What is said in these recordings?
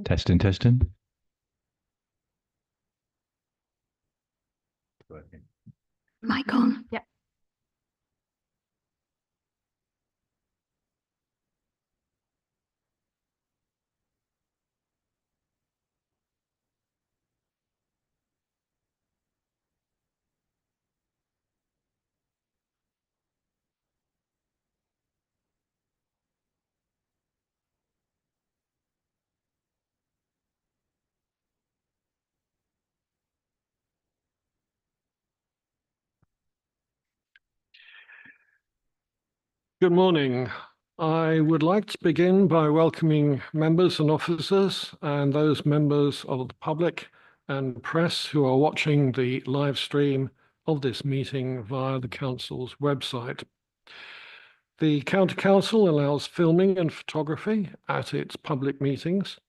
Testing, testing. Mic on. Yeah. Good morning. I would like to begin by welcoming members and officers and those members of the public and press who are watching the live stream of this meeting via the Council's website. The County Council allows filming and photography at its public meetings,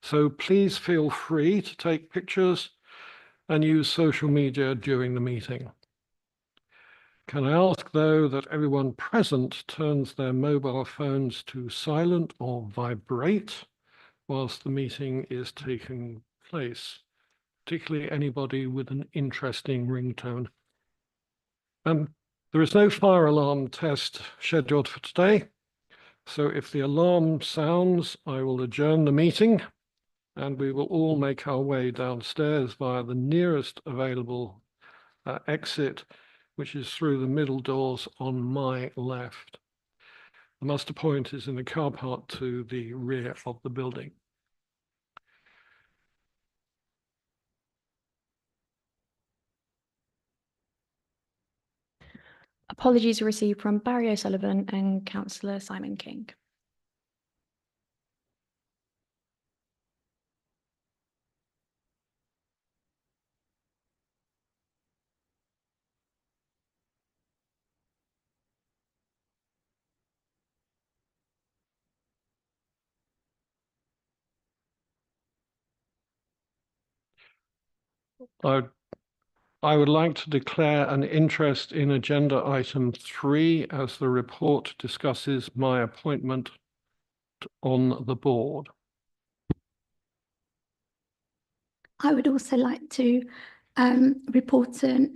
so please feel free to take pictures and use social media during the meeting. Can I ask, though, that everyone present turns their mobile phones to silent or vibrate whilst the meeting is taking place, particularly anybody with an interesting ringtone. There is no fire alarm test scheduled for today, so if the alarm sounds, I will adjourn the meeting and we will all make our way downstairs via the nearest available exit, which is through the middle doors on my left. The muster point is in the car park to the rear of the building. Apologies were received from Barry O'Sullivan and Councillor Simon King. I would like to declare an interest in agenda item 3 as the report discusses my appointment on the board. I would also like to report an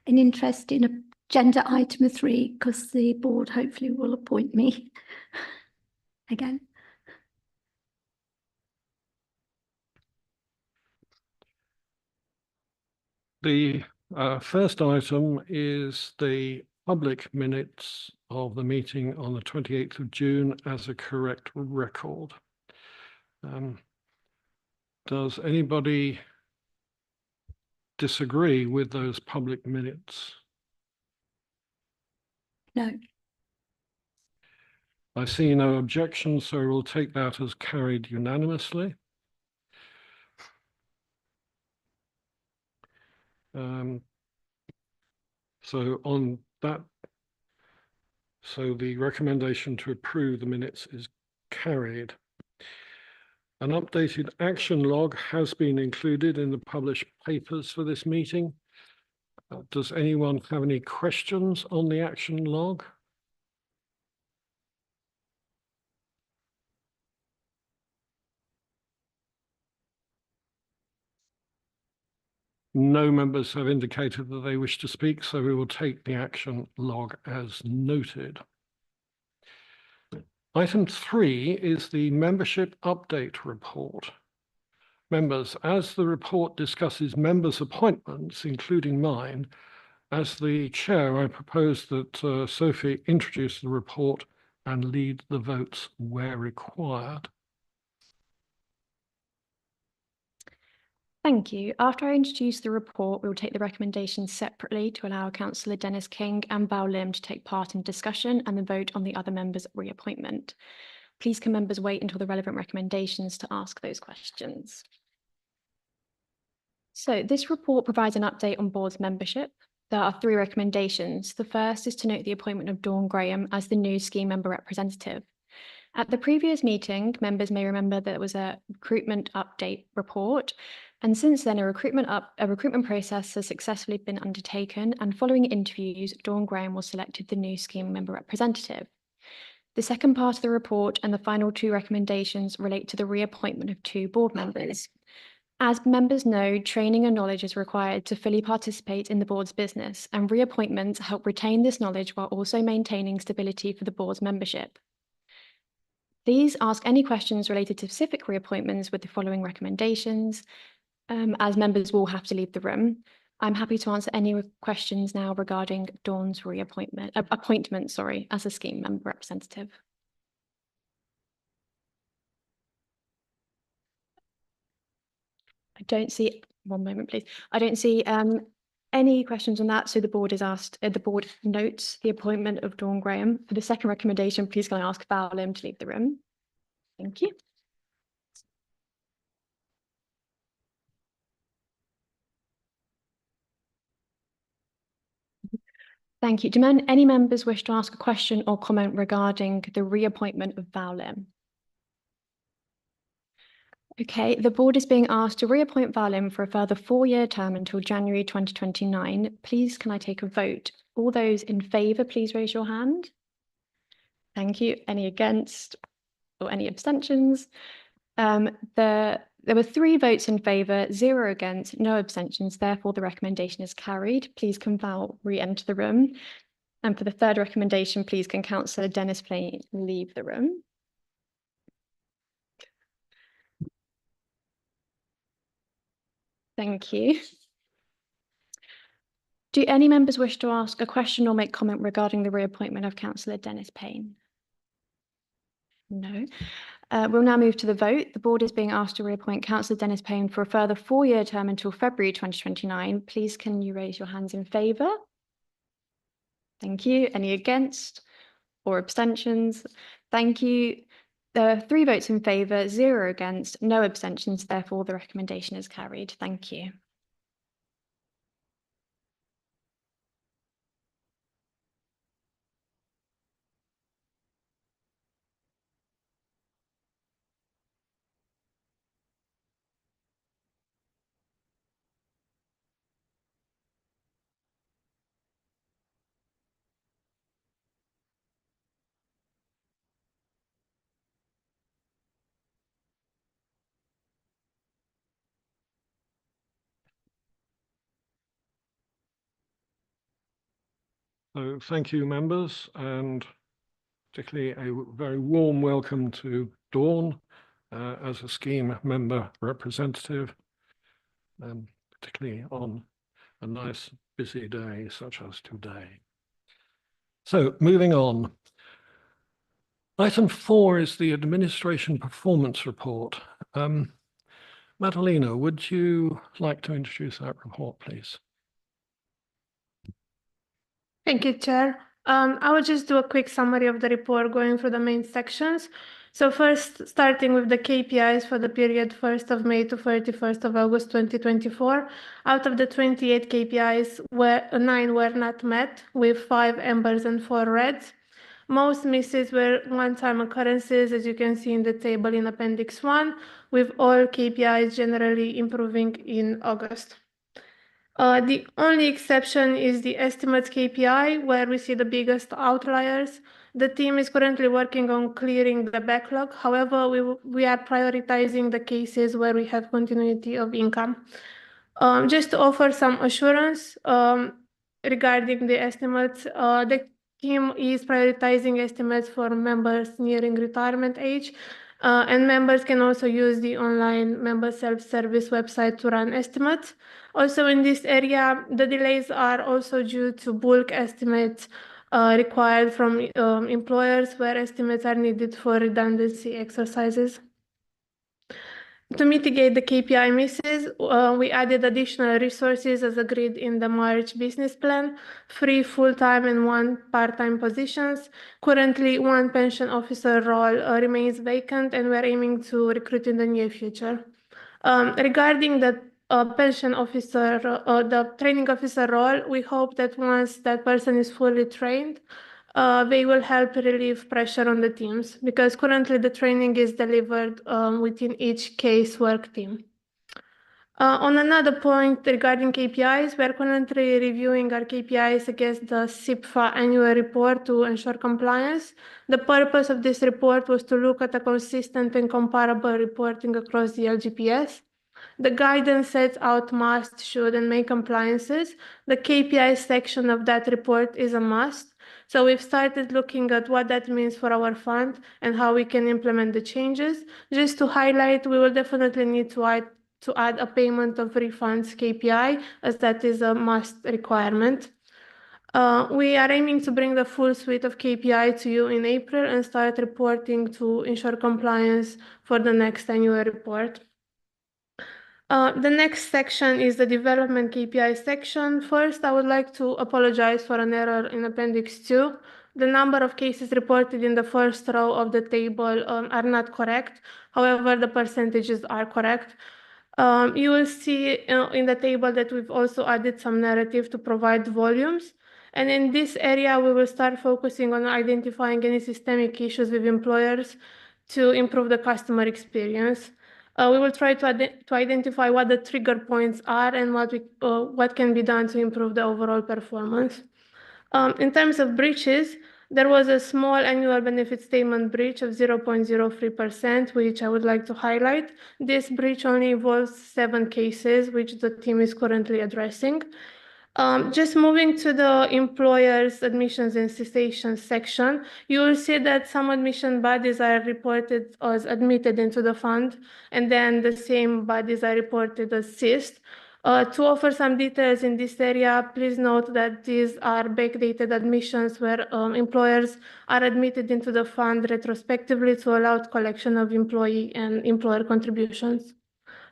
interest in agenda item 3 because the board hopefully will appoint me again. The first item is the public minutes of the meeting on the 28th of June as a correct record. Does anybody disagree with those public minutes? No. I see no objection, so we'll take that as carried unanimously. So on that, so the recommendation to approve the minutes is carried. An updated action log has been included in the published papers for this meeting. Does anyone have any questions on the action log? No members have indicated that they wish to speak, so we will take the action log as noted. Item 3 is the membership update report. Members, as the report discusses members' appointments, including mine, as the chair, I propose that Sophie introduce the report and lead the votes where required. Thank you. After I introduce the report, we will take the recommendations separately to allow Councillor Dennis King and Val Lim to take part in discussion and then vote on the other members' reappointment. Please can members wait until the relevant recommendations to ask those questions. So this report provides an update on board's membership. There are 3 recommendations. The first is to note the appointment of Dawn Graham as the new scheme member representative. At the previous meeting, members may remember that there was a recruitment update report, and since then a recruitment process has successfully been undertaken, and following interviews, Dawn Graham was selected the new scheme member representative. The second part of the report and the final two recommendations relate to the reappointment of two board members. As members know, training and knowledge is required to fully participate in the board's business, and reappointments help retain this knowledge while also maintaining stability for the board's membership. Please ask any questions related to specific reappointments with the following recommendations, as members will have to leave the room. I'm happy to answer any questions now regarding Dawn's appointment, as a scheme member representative. I don't see, one moment, please. I don't see any questions on that. So the board is asked, the board notes the appointment of Dawn Graham. For the second recommendation, please can I ask Val Lim to leave the room? Thank you. Thank you. Do any members wish to ask a question or comment regarding the reappointment of Val Lim? Okay, the board is being asked to reappoint Val Lim for a further 4-year term until January 2029. Please, can I take a vote? All those in favour, please raise your hand. Thank you. Any against or any abstentions? There were 3 votes in favour, 0 against, no abstentions. Therefore, the recommendation is carried. Please can Val re-enter the room. And for the third recommendation, please can Councillor Dennis Payne leave the room. Thank you. Do any members wish to ask a question or make comment regarding the reappointment of Councillor Dennis Payne? No. We'll now move to the vote. The board is being asked to reappoint Councillor Dennis Payne for a further 4-year term until February 2029. Please can you raise your hands in favour? Thank you. Any against or abstentions? Thank you. There are 3 votes in favour, 0 against, no abstentions. Therefore, the recommendation is carried. Thank you. So thank you, members, and particularly a very warm welcome to Dawn as a scheme member representative, particularly on a nice busy day such as today. So moving on. Item 4 is the Administration Performance Report. Madalena, would you like to introduce that report, please? Thank you, Chair. I will just do a quick summary of the report going through the main sections. So first, starting with the KPIs for the period 1st of May to 31st of August 2024. Out of the 28 KPIs, 9 were not met, with 5 ambers and 4 reds. Most misses were one-time occurrences, as you can see in the table in Appendix 1, with all KPIs generally improving in August. The only exception is the estimates KPI, where we see the biggest outliers. The team is currently working on clearing the backlog. However, we are prioritizing the cases where we have continuity of income. Just to offer some assurance regarding the estimates, the team is prioritizing estimates for members nearing retirement age, and members can also use the online member self-service website to run estimates. Also in this area, the delays are also due to bulk estimates required from employers, where estimates are needed for redundancy exercises. To mitigate the KPI misses, we added additional resources as agreed in the March business plan, 3 full-time and 1 part-time positions. Currently, 1 pension officer role remains vacant, and we're aiming to recruit in the near future. Regarding the pension officer, the training officer role, we hope that once that person is fully trained, they will help relieve pressure on the teams, because currently the training is delivered within each casework team. On another point regarding KPIs, we are currently reviewing our KPIs against the SIPFA annual report to ensure compliance. The purpose of this report was to look at a consistent and comparable reporting across the LGPS. The guidance sets out must, should, and may compliances. The KPI section of that report is a must. So we've started looking at what that means for our fund and how we can implement the changes. Just to highlight, we will definitely need to add a payment of refunds KPI, as that is a must requirement. We are aiming to bring the full suite of KPI to you in April and start reporting to ensure compliance for the next annual report. The next section is the development KPI section. First, I would like to apologize for an error in Appendix 2. The number of cases reported in the first row of the table are not correct. However, the percentages are correct. You will see in the table that we've also added some narrative to provide volumes. And in this area, we will start focusing on identifying any systemic issues with employers to improve the customer experience. We will try to identify what the trigger points are and what can be done to improve the overall performance. In terms of breaches, there was a small annual benefit statement breach of 0.03%, which I would like to highlight. This breach only involves 7 cases, which the team is currently addressing. Just moving to the employers' admissions and cessations section, you will see that some admission bodies are reported as admitted into the fund, and then the same bodies are reported as ceased. To offer some details in this area, please note that these are backdated admissions where employers are admitted into the fund retrospectively to allow collection of employee and employer contributions.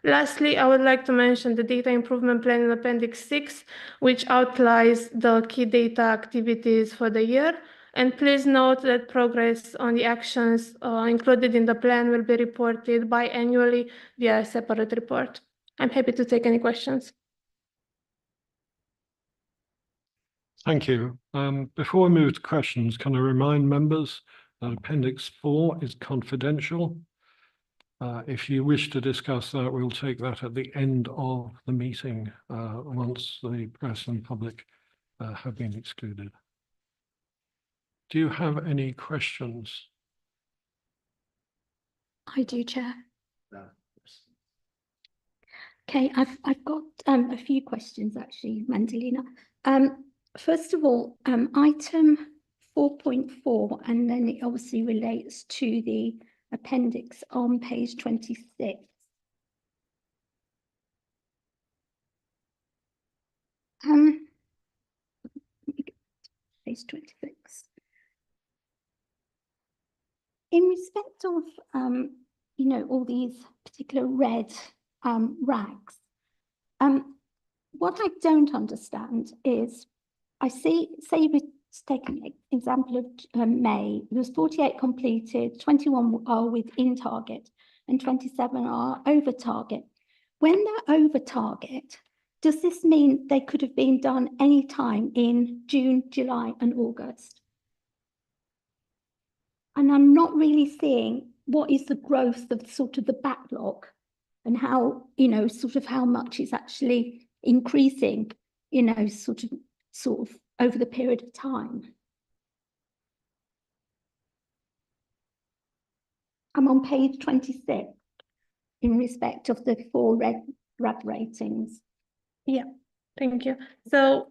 Lastly, I would like to mention the data improvement plan in Appendix 6, which outlines the key data activities for the year. And please note that progress on the actions included in the plan will be reported biannually via a separate report. I'm happy to take any questions. Thank you. Before we move to questions, can I remind members that Appendix 4 is confidential? If you wish to discuss that, we'll take that at the end of the meeting once the press and public have been excluded. Do you have any questions? I do, Chair. Okay, I've got a few questions actually, Mandalina. First of all, item 4.4, and then it obviously relates to the appendix on page 26. Page 26. In respect of, you know, all these particular red rags, what I don't understand is, I see, say we take an example of May, there was 48 completed, 21 are within target, and 27 are over target. When they're over target, does this mean they could have been done any time in June, July, and August? And I'm not really seeing what is the growth of sort of the backlog and how, you know, sort of how much is actually increasing, you know, sort of over the period of time. I'm on page 26 in respect of the 4 red ratings. Yeah, thank you. So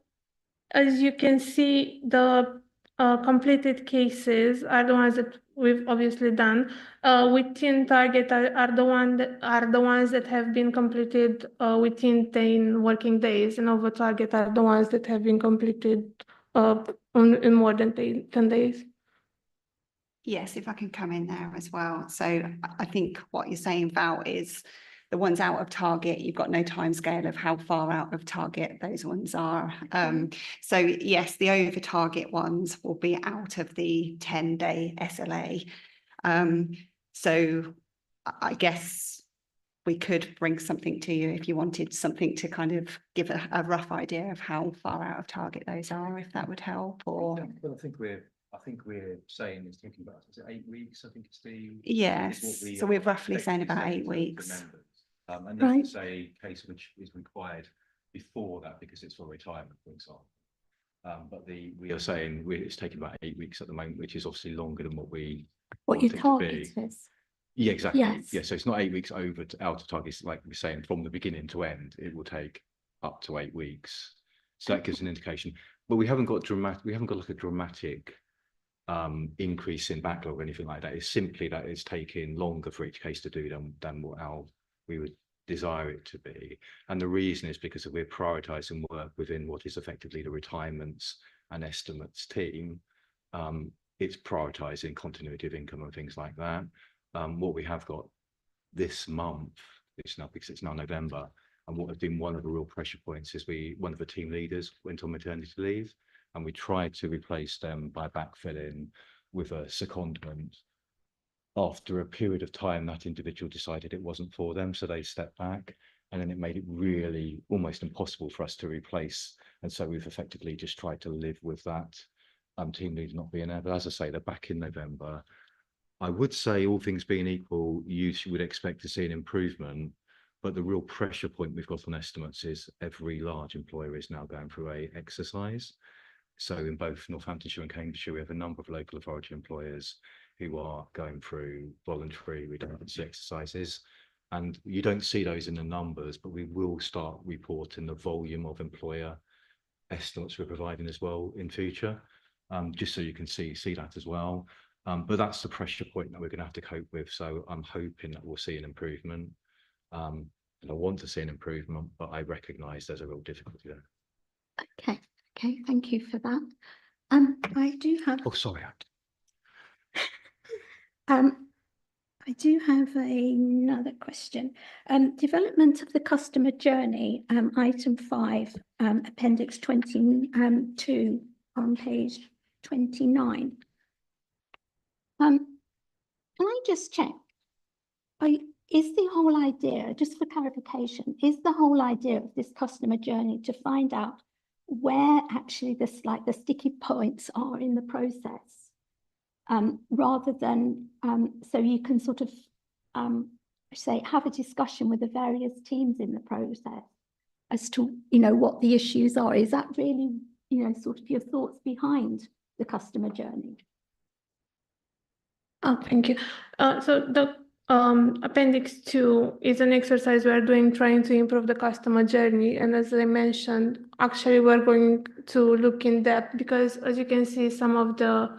as you can see, the completed cases are the ones that we've obviously done. Within target are the ones that have been completed within 10 working days, and over target are the ones that have been completed in more than 10 days. Yes, if I can come in there as well. So I think what you're saying, Val, is the ones out of target, you've got no time scale of how far out of target those ones are. So yes, the over target ones will be out of the 10-day SLA. So I guess we could bring something to you if you wanted something to kind of give a rough idea of how far out of target those are, if that would help. Or I think we're saying is thinking about, is it 8 weeks? I think it's the yes. So we're roughly saying about 8 weeks. Unless it's a case which is required before that because it's for retirement, for example. But we are saying it's taking about 8 weeks at the moment, which is obviously longer than what your want it to target be. is. Yeah, exactly. Yes. Yeah, so it's not 8 weeks out of target. It's like we're saying from the beginning to end, it will take up to 8 weeks. So that gives an indication. But we haven't got like a dramatic increase in backlog or anything like that. It's simply that it's taking longer for each case to do than what we would desire it to be. And the reason is because we're prioritizing work within what is effectively the retirements and estimates team. It's prioritizing continuity of income and things like that. What we have got this month, because it's now November, and what has been one of the real pressure points is one of the team leaders went on maternity leave, and we tried to replace them by backfilling with a secondment. After a period of time, that individual decided it wasn't for them, so they stepped back, and then it made it really almost impossible for us to replace. And so we've effectively just tried to live with that team leader not being there. But as I say, they're back in November. I would say, all things being equal, you would expect to see an improvement, but the real pressure point we've got on estimates is every large employer is now going through a exercise. So in both Northamptonshire and Cambridgeshire, we have a number of local authority employers who are going through voluntary redundancy exercises. And you don't see those in the numbers, but we will start reporting the volume of employer estimates we're providing as well in future, just so you can see that as well. But that's the pressure point that we're going to have to cope with. So I'm hoping that we'll see an improvement. And I want to see an improvement, but I recognise there's a real difficulty there. Okay, thank you for that. I do have. Oh, sorry. I do have another question. Development of the customer journey, item 5, appendix 22 on page 29. Can I just check? Is the whole idea, just for clarification, is the whole idea of this customer journey to find out where actually the sticky points are in the process, rather than so you can sort of say have a discussion with the various teams in the process as to what the issues are? Is that really sort of your thoughts behind the customer journey? Oh, thank you. So the appendix 2 is an exercise we're doing trying to improve the customer journey. And as I mentioned, actually we're going to look in depth because, as you can see, some of the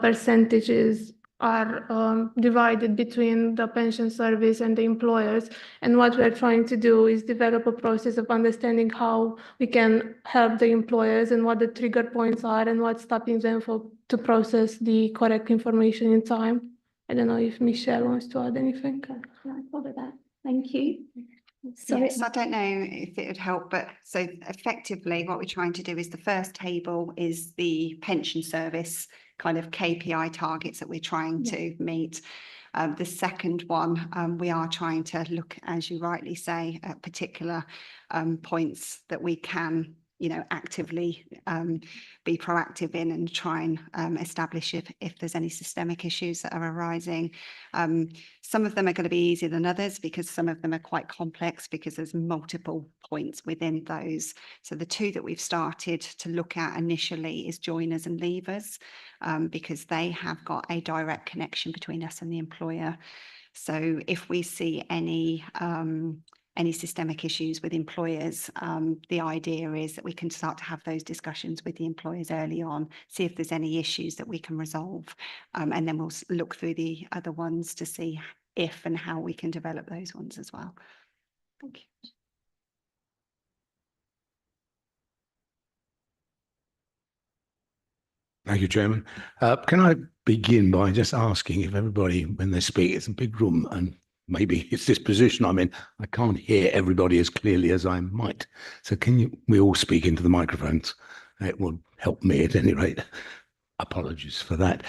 percentages are divided between the pension service and the employers. And what we're trying to do is develop a process of understanding how we can help the employers and what the trigger points are and what's stopping them to process the correct information in time. I don't know if Michelle wants to add anything. I follow that. Thank you. Sorry. Yes, I don't know if it would help, but so effectively what we're trying to do is the first table is the pension service kind of KPI targets that we're trying to meet. The second one, we are trying to look, as you rightly say, at particular points that we can actively be proactive in and try and establish if there's any systemic issues that are arising. Some of them are going to be easier than others because some of them are quite complex because there's multiple points within those. So the two that we've started to look at initially is joiners and leavers, because they have got a direct connection between us and the employer. So if we see any systemic issues with employers, the idea is that we can start to have those discussions with the employers early on, see if there's any issues that we can resolve, and then we'll look through the other ones to see if and how we can develop those ones as well. Thank you. Thank you, Chairman. Can I begin by just asking if everybody, when they speak, it's a big room and maybe it's this position I'm in, I can't hear everybody as clearly as I might. So we all speak into the microphones? It will help me at any rate. Apologies for that.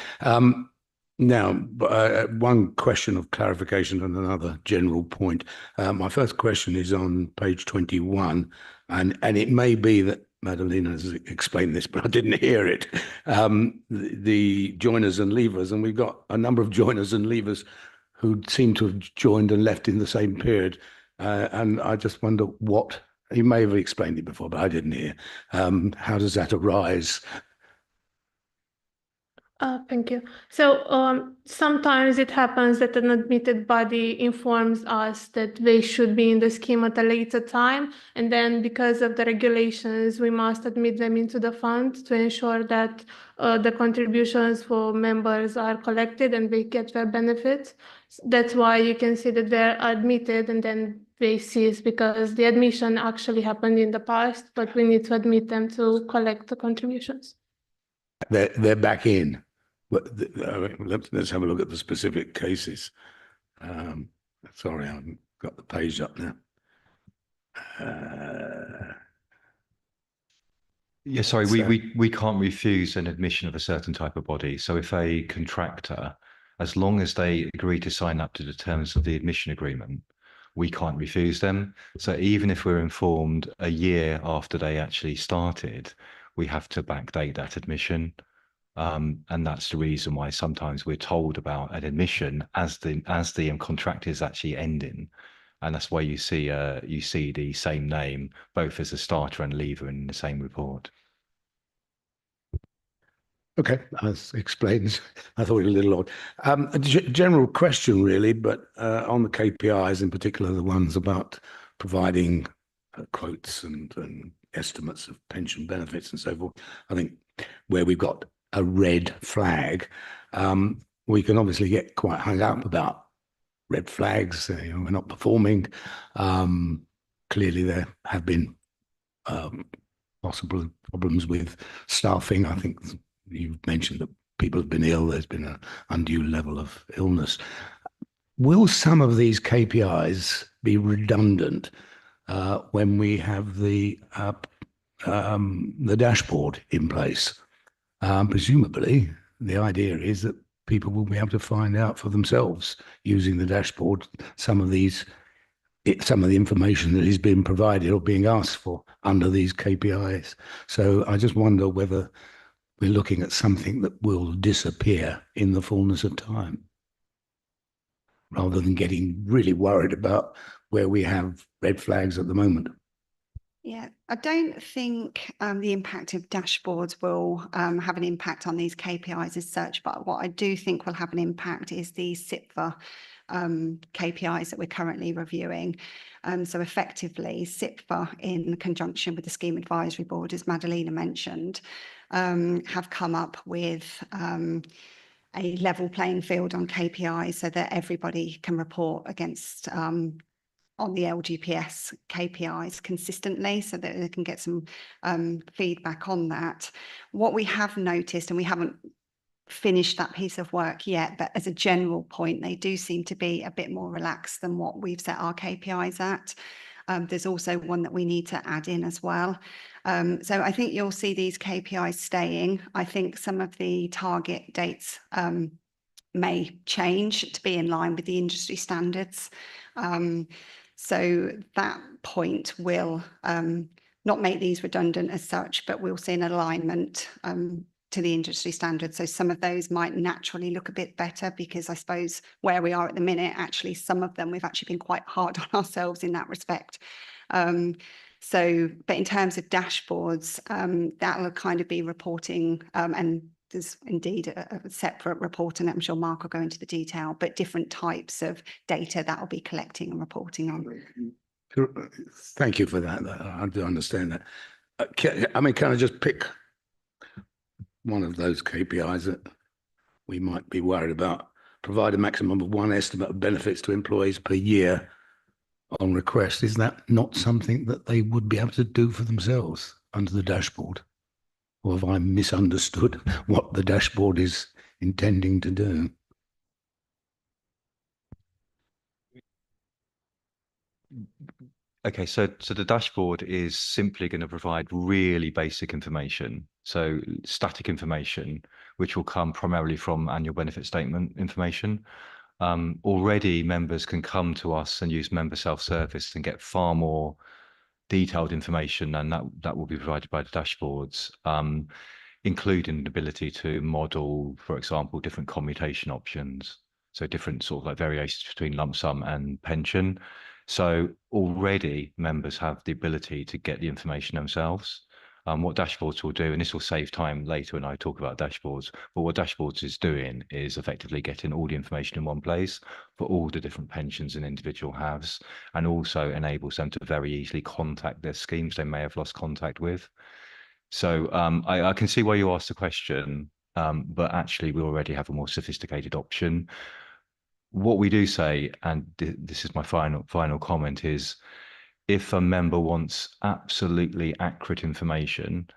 Now, one question of clarification and another general point. My first question is on page 21, and it may be that Madeleine has explained this, but I didn't hear it. The joiners and leavers, and we've got a number of joiners and leavers who seem to have joined and left in the same period. And I just wonder what, you may have explained it before, but I didn't hear. How does that arise? Thank you. So sometimes it happens that an admitted body informs us that they should be in the scheme at a later time, and then because of the regulations, we must admit them into the fund to ensure that the contributions for members are collected and they get their benefits. That's why you can see that they're admitted and then they cease, because the admission actually happened in the past, but we need to admit them to collect the contributions. They're back in. Let's have a look at the specific cases. Sorry, I haven't got the page up now. Yeah, sorry, So- we can't refuse an admission of a certain type of body. So if a contractor, as long as they agree to sign up to the terms of the admission agreement, we can't refuse them. So even if we're informed a year after they actually started, we have to backdate that admission. And that's the reason why sometimes we're told about an admission as the contract is actually ending. And that's why you see the same name, both as a starter and leaver in the same report. Okay, that explains. I thought it was a little odd. A general question, really, but on the KPIs, in particular, the ones about providing quotes and estimates of pension benefits and so forth. I think where we've got a red flag, we can obviously get quite hung up about red flags. We're not performing. Clearly, there have been possible problems with staffing. I think you've mentioned that people have been ill. There's been an undue level of illness. Will some of these KPIs be redundant when we have the dashboard in place? Presumably, the idea is that people will be able to find out for themselves using the dashboard some of the information that is being provided or being asked for under these KPIs. So I just wonder whether we're looking at something that will disappear in the fullness of time, rather than getting really worried about where we have red flags at the moment. Yeah, I don't think the impact of dashboards will have an impact on these KPIs as such, but what I do think will have an impact is the SIPVA KPIs that we're currently reviewing. So effectively, SIPVA, in conjunction with the Scheme Advisory Board, as Madalena mentioned, have come up with a level playing field on KPIs so that everybody can report against on the LGPS KPIs consistently, so that they can get some feedback on that. What we have noticed, and we haven't finished that piece of work yet, but as a general point, they do seem to be a bit more relaxed than what we've set our KPIs at. There's also one that we need to add in as well. So I think you'll see these KPIs staying. I think some of the target dates may change to be in line with the industry standards. So that point will not make these redundant as such, but we'll see an alignment to the industry standards. So some of those might naturally look a bit better, because I suppose where we are at the minute, actually, some of them we've actually been quite hard on ourselves in that respect. So, but in terms of dashboards, that will kind of be reporting, and there's indeed a separate report, and I'm sure Mark will go into the detail, but different types of data that will be collecting and reporting on. Thank you for that. I do understand that. Can I just pick one of those KPIs that we might be worried about? Provide a maximum of one estimate of benefits to employees per year on request. Is that not something that they would be able to do for themselves under the dashboard? Or have I misunderstood what the dashboard is intending to do? Okay, so the dashboard is simply going to provide really basic information. So static information, which will come primarily from annual benefit statement information. Already members can come to us and use member self-service and get far more detailed information, and that will be provided by the dashboards, including the ability to model, for example, different commutation options. So different sort of like variations between lump sum and pension. So already members have the ability to get the information themselves. What dashboards will do, and this will save time later when I talk about dashboards, but what dashboards is doing is effectively getting all the information in one place for all the different pensions an individual has, and also enables them to very easily contact their schemes they may have lost contact with. So I can see why you asked the question, but actually we already have a more sophisticated option. What we do say, and this is my final comment, is if a member wants absolutely accurate information,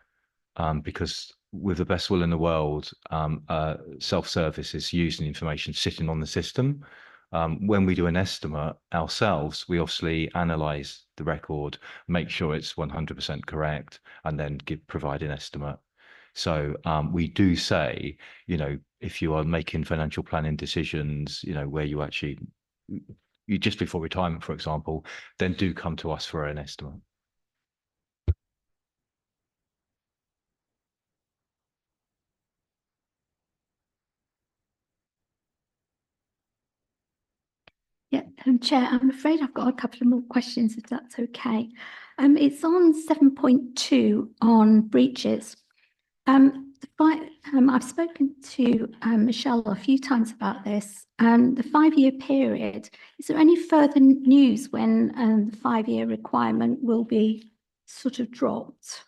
because with the best will in the world, self-service is using information sitting on the system. When we do an estimate ourselves, we obviously analyze the record, make sure it's 100% correct, and then provide an estimate. So we do say, if you are making financial planning decisions, where you actually, you just before retirement, for example, then do come to us for an estimate. Yeah, Chair, I'm afraid I've got a couple of more questions, if that's okay. It's on 7.2 on breaches. I've spoken to Michelle a few times about this, and the 5-year period, is there any further news when the 5-year requirement will be sort of dropped?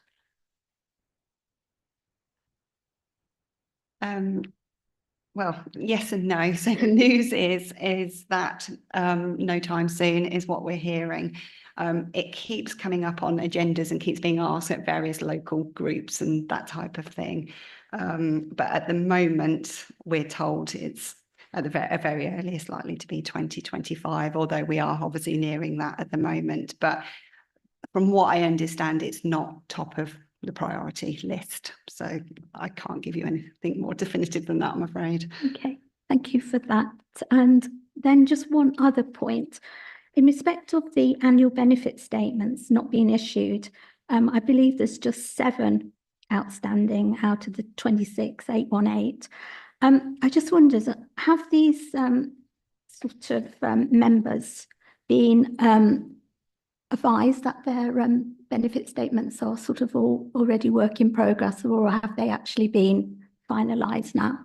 Well, yes and no. So the news is that no time soon is what we're hearing. It keeps coming up on agendas and keeps being asked at various local groups and that type of thing. But at the moment, we're told it's at the very earliest likely to be 2025, although we are obviously nearing that at the moment. But from what I understand, it's not top of the priority list. So I can't give you anything more definitive than that, I'm afraid. Okay, thank you for that. And then just one other point. In respect of the annual benefit statements not being issued, I believe there's just 7 outstanding out of the 26,818. I just wondered, have these sort of members been advised that their benefit statements are sort of already work in progress, or have they actually been finalised now?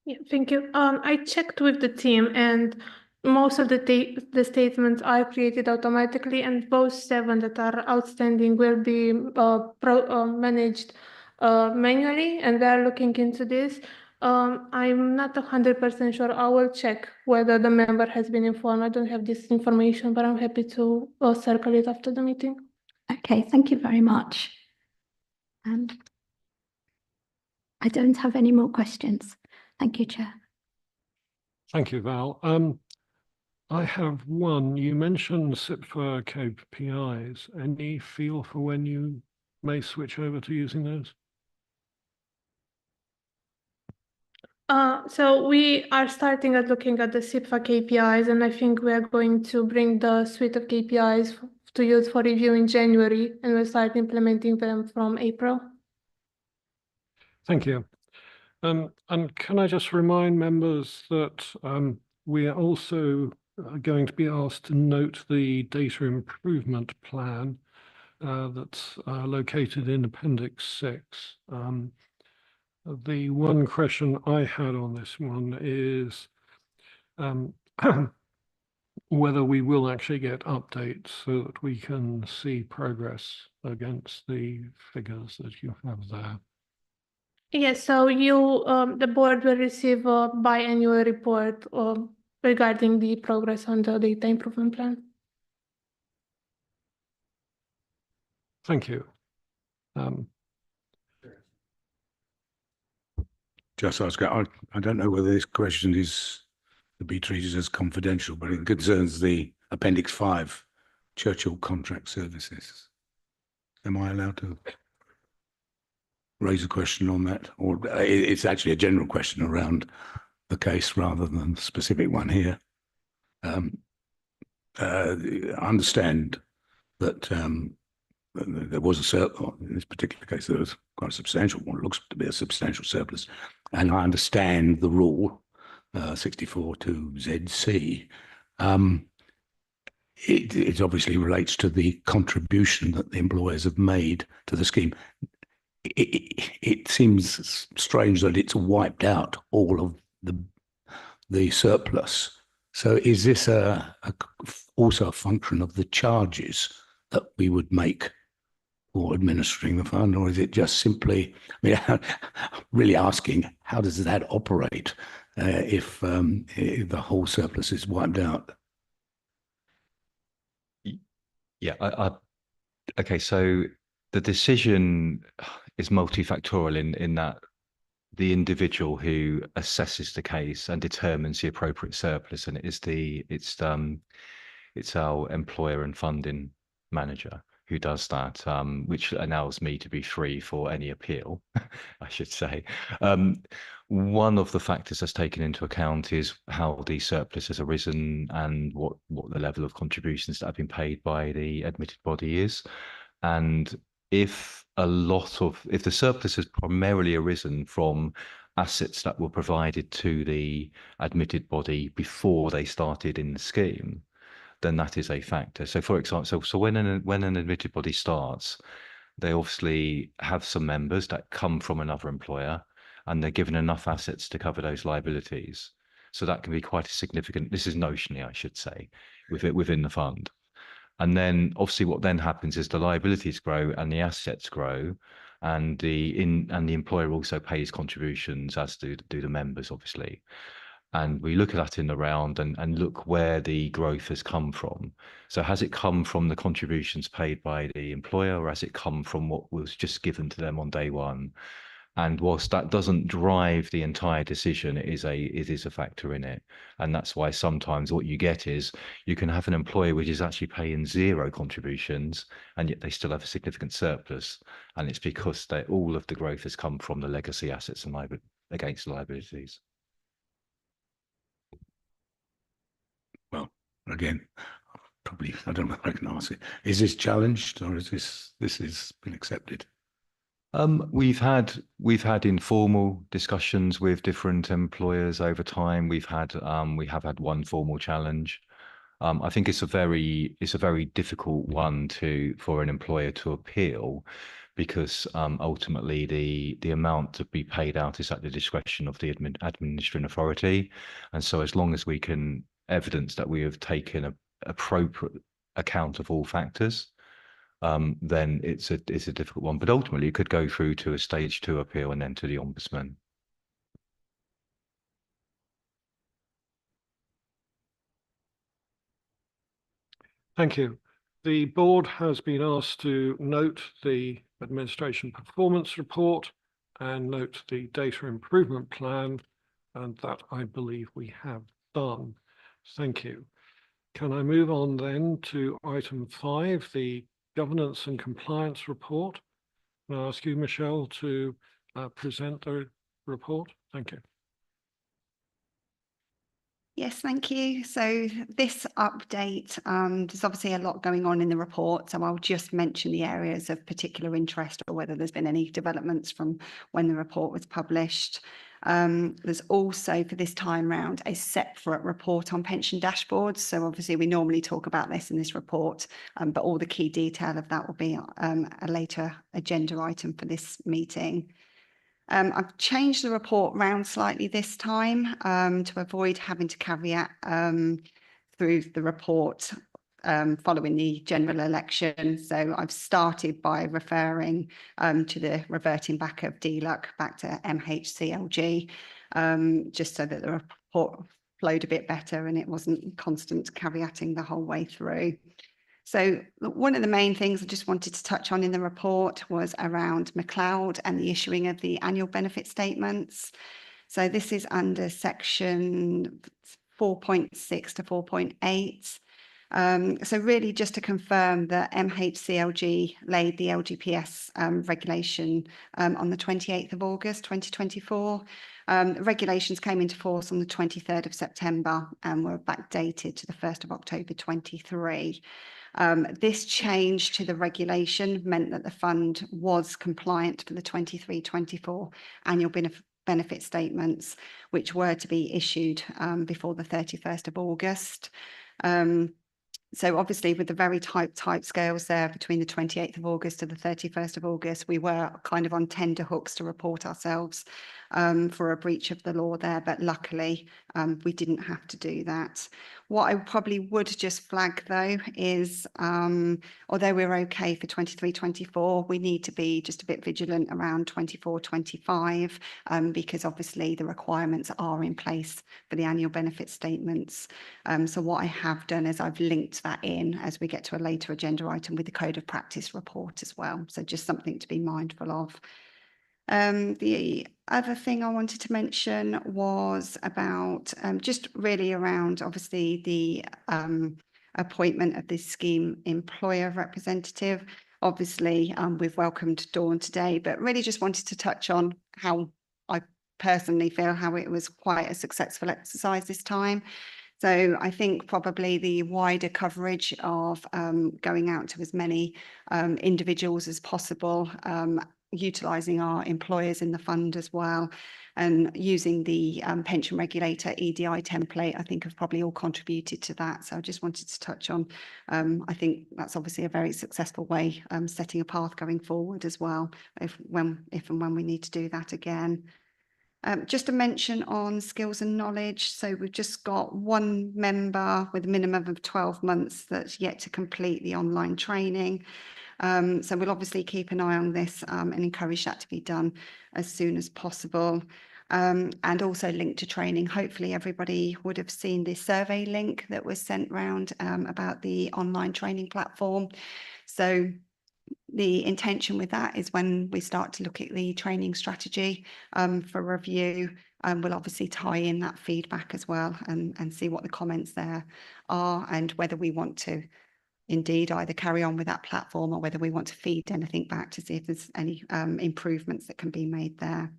Yeah, thank you. I checked with the team, and most of the statements are created automatically, and those 7 that are outstanding will be managed manually, and they are looking into this. I'm not 100% sure. I will check whether the member has been informed. I don't have this information, but I'm happy to circle it after the meeting. Okay, thank you very much. I don't have any more questions. Thank you, Chair. Thank you, Val. I have one. You mentioned SIPFA KPIs. Any feel for when you may switch over to using those? So we are starting at looking at the SIPFA KPIs, and I think we are going to bring the suite of KPIs to use for review in January, and we'll start implementing them from April. Thank you. And can I just remind members that we are also going to be asked to note the data improvement plan that's located in Appendix 6. The one question I had on this one is whether we will actually get updates so that we can see progress against the figures that you have there. Yes, so the board will receive a biannual report regarding the progress on the data improvement plan. Thank you. Just ask, I don't know whether this question is to be treated as confidential, but it concerns the Appendix 5, Churchill Contract Services. Am I allowed to raise a question on that? Or it's actually a general question around the case rather than a specific one here. I understand that there was a surplus, in this particular case, there was quite a substantial one, looks to be a substantial surplus. And I understand the rule 64 to ZC. It obviously relates to the contribution that the employers have made to the scheme. It seems strange that it's wiped out all of the surplus. So is this also a function of the charges that we would make for administering the fund, or is it just simply, I mean, really asking, how does that operate if the whole surplus is wiped out? Yeah, okay, so the decision is multifactorial in that the individual who assesses the case and determines the appropriate surplus, and it's our employer and funding manager who does that, which allows me to be free for any appeal, I should say. One of the factors that's taken into account is how the surplus has arisen and what the level of contributions that have been paid by the admitted body is. And if the surplus has primarily arisen from assets that were provided to the admitted body before they started in the scheme, then that is a factor. So for example, so when an admitted body starts, they obviously have some members that come from another employer and they're given enough assets to cover those liabilities. So that can be quite a significant, this is notionally, I should say, within the fund. And then obviously what then happens is the liabilities grow and the assets grow, and the employer also pays contributions, as do the members, obviously. And we look at that in the round and look where the growth has come from. So has it come from the contributions paid by the employer, or has it come from what was just given to them on day one? And whilst that doesn't drive the entire decision, it is a factor in it. And that's why sometimes what you get is you can have an employer which is actually paying 0 contributions, and yet they still have a significant surplus. And it's because all of the growth has come from the legacy assets and against liabilities. Well, again, probably, I don't know if I can ask it. Is this challenged, or is this has been accepted? We've had informal discussions with different employers over time. We have had one formal challenge. I think it's a very difficult one for an employer to appeal, because ultimately the amount to be paid out is at the discretion of the administering authority, and so as long as we can evidence that we have taken an appropriate account of all factors, then it's a difficult one. But ultimately, it could go through to a stage 2 appeal and then to the Ombudsman. Thank you. The board has been asked to note the administration performance report and note the data improvement plan, and that I believe we have done. Thank you. Can I move on then to item 5, the governance and compliance report? Can I ask you, Michelle, to present the report? Thank you. Yes, thank you. So this update, there's obviously a lot going on in the report, so I'll just mention the areas of particular interest or whether there's been any developments from when the report was published. There's also, for this time round, a separate report on pension dashboards. So obviously we normally talk about this in this report, but all the key detail of that will be a later agenda item for this meeting. I've changed the report round slightly this time to avoid having to caveat through the report following the general election. So I've started by referring to the reverting back of DLUC back to MHCLG, just so that the report flowed a bit better and it wasn't constant caveating the whole way through. So one of the main things I just wanted to touch on in the report was around McLeod and the issuing of the annual benefit statements. So this is under section 4.6 to 4.8. So really just to confirm that MHCLG laid the LGPS regulation on the 28th of August 2024. Regulations came into force on the 23rd of September and were backdated to the 1st of October 23. This change to the regulation meant that the fund was compliant for the 23-24 annual benefit statements, which were to be issued before the 31st of August. So obviously with the very tight scales there between the 28th of August to the 31st of August, we were kind of on tender hooks to report ourselves for a breach of the law there, but luckily we didn't have to do that. What I probably would just flag though is, although we're okay for 23-24, we need to be just a bit vigilant around 24-25 because obviously the requirements are in place for the annual benefit statements. So what I have done is I've linked that in as we get to a later agenda item with the code of practice report as well. So just something to be mindful of. The other thing I wanted to mention was about just really around obviously the appointment of this scheme employer representative. Obviously, we've welcomed Dawn today, but really just wanted to touch on how I personally feel how it was quite a successful exercise this time. So I think probably the wider coverage of going out to as many individuals as possible, utilising our employers in the fund as well, and using the pension regulator EDI template, I think have probably all contributed to that. So I just wanted to touch on, I think that's obviously a very successful way, setting a path going forward as well, if and when we need to do that again. Just a mention on skills and knowledge. So we've just got one member with a minimum of 12 months that's yet to complete the online training. So we'll obviously keep an eye on this and encourage that to be done as soon as possible. And also linked to training. Hopefully everybody would have seen this survey link that was sent round about the online training platform. So the intention with that is when we start to look at the training strategy for review, we'll obviously tie in that feedback as well and see what the comments there are and whether we want to indeed either carry on with that platform or whether we want to feed anything back to see if there's any improvements that can be made there.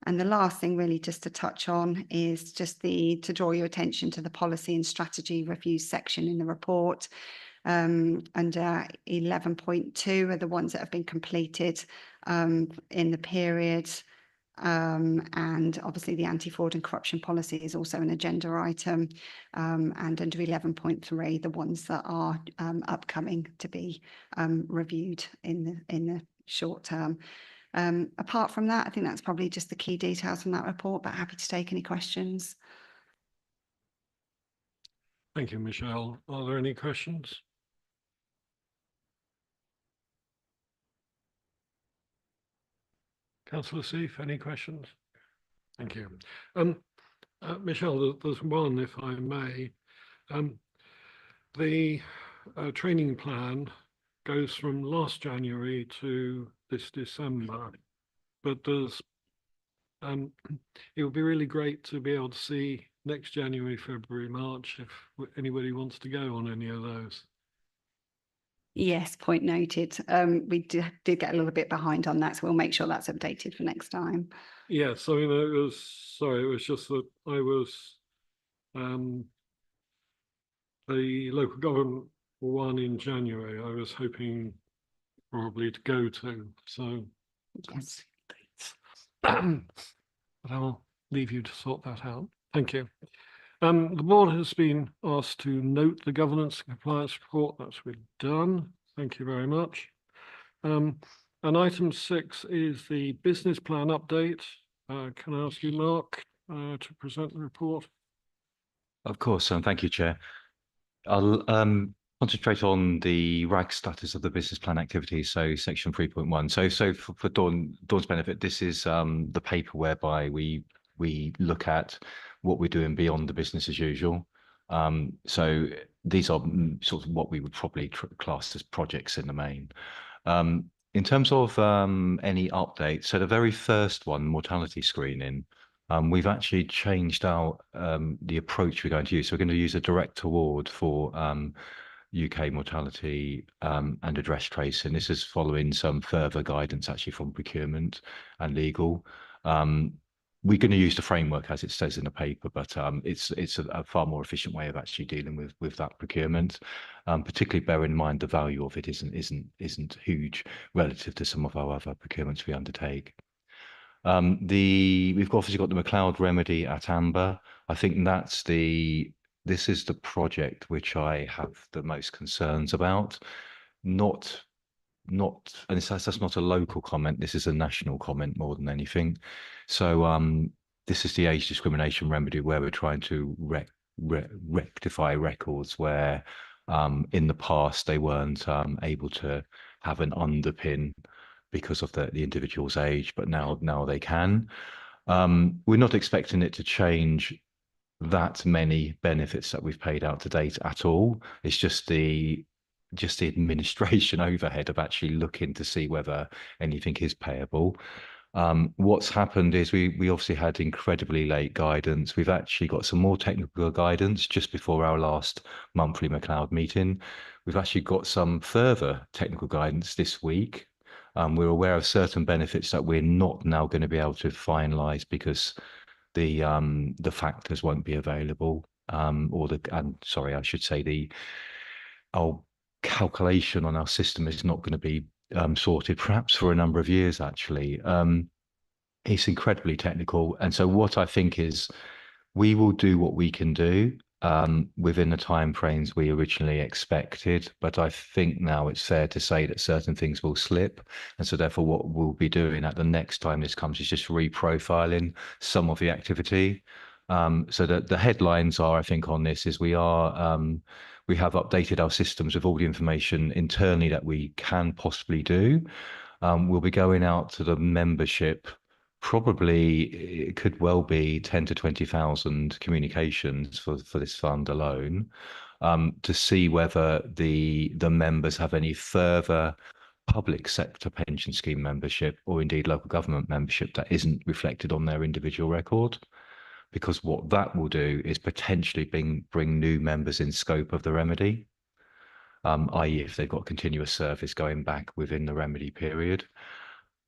And the last thing really just to touch on is just to draw your attention to the policy and strategy review section in the report. Under 11.2 are the ones that have been completed in the period. And obviously the anti-fraud and corruption policy is also an agenda item. And under 11.3, the ones that are upcoming to be reviewed in the short term. Apart from that, I think that's probably just the key details from that report, but happy to take any questions. Thank you, Michelle. Are there any questions? Councillor Seif, any questions? Thank you. Michelle, there's one, if I may. The training plan goes from last January to this December, but there's it would be really great to be able to see next January, February, March, if anybody wants to go on any of those. Yes, point noted. We did get a little bit behind on that, so we'll make sure that's updated for next time. Yes, I mean, it was just that I was the local government one in January. I was hoping probably to go to, so Yes. but I'll leave you to sort that out. Thank you. The board has been asked to note the governance and compliance report. That's been done. Thank you very much. And item 6 is the business plan update. Can I ask you, Mark, to present the report? Of course, thank you, Chair. I'll concentrate on the RAG status of the business plan activities, so section 3.1. So for Dawn's benefit, this is the paper whereby we look at what we're doing beyond the business as usual. So these are sort of what we would probably class as projects in the main. In terms of any updates, so the very first one, mortality screening, we've actually changed our the approach we're going to use. So we're going to use a direct award for UK mortality and address tracing. This is following some further guidance actually from procurement and legal. We're going to use the framework as it says in the paper, but it's a far more efficient way of actually dealing with that procurement. Particularly bear in mind the value of it isn't huge relative to some of our other procurements we undertake. We've obviously got the McLeod remedy at Amber. I think this is the project which I have the most concerns about. Not, and that's not a local comment. This is a national comment more than anything. So this is the age discrimination remedy where we're trying to rectify records where in the past they weren't able to have an underpin because of the individual's age, but now they can. We're not expecting it to change that many benefits that we've paid out to date at all. It's just the administration overhead of actually looking to see whether anything is payable. What's happened is we obviously had incredibly late guidance. We've actually got some more technical guidance just before our last monthly McLeod meeting. We've actually got some further technical guidance this week. We're aware of certain benefits that we're not now going to be able to finalise because the factors won't be available, I should say our calculation on our system is not going to be sorted perhaps for a number of years actually. It's incredibly technical, and so what I think is we will do what we can do within the timeframes we originally expected, but I think now it's fair to say that certain things will slip, and so therefore what we'll be doing at the next time this comes is just reprofiling some of the activity. So the headlines are, I think, on this is we have updated our systems with all the information internally that we can possibly do. We'll be going out to the membership. Probably it could well be 10 to 20,000 communications for this fund alone, to see whether the members have any further public sector pension scheme membership or indeed local government membership that isn't reflected on their individual record. Because what that will do is potentially bring new members in scope of the remedy, i.e. if they've got continuous service going back within the remedy period.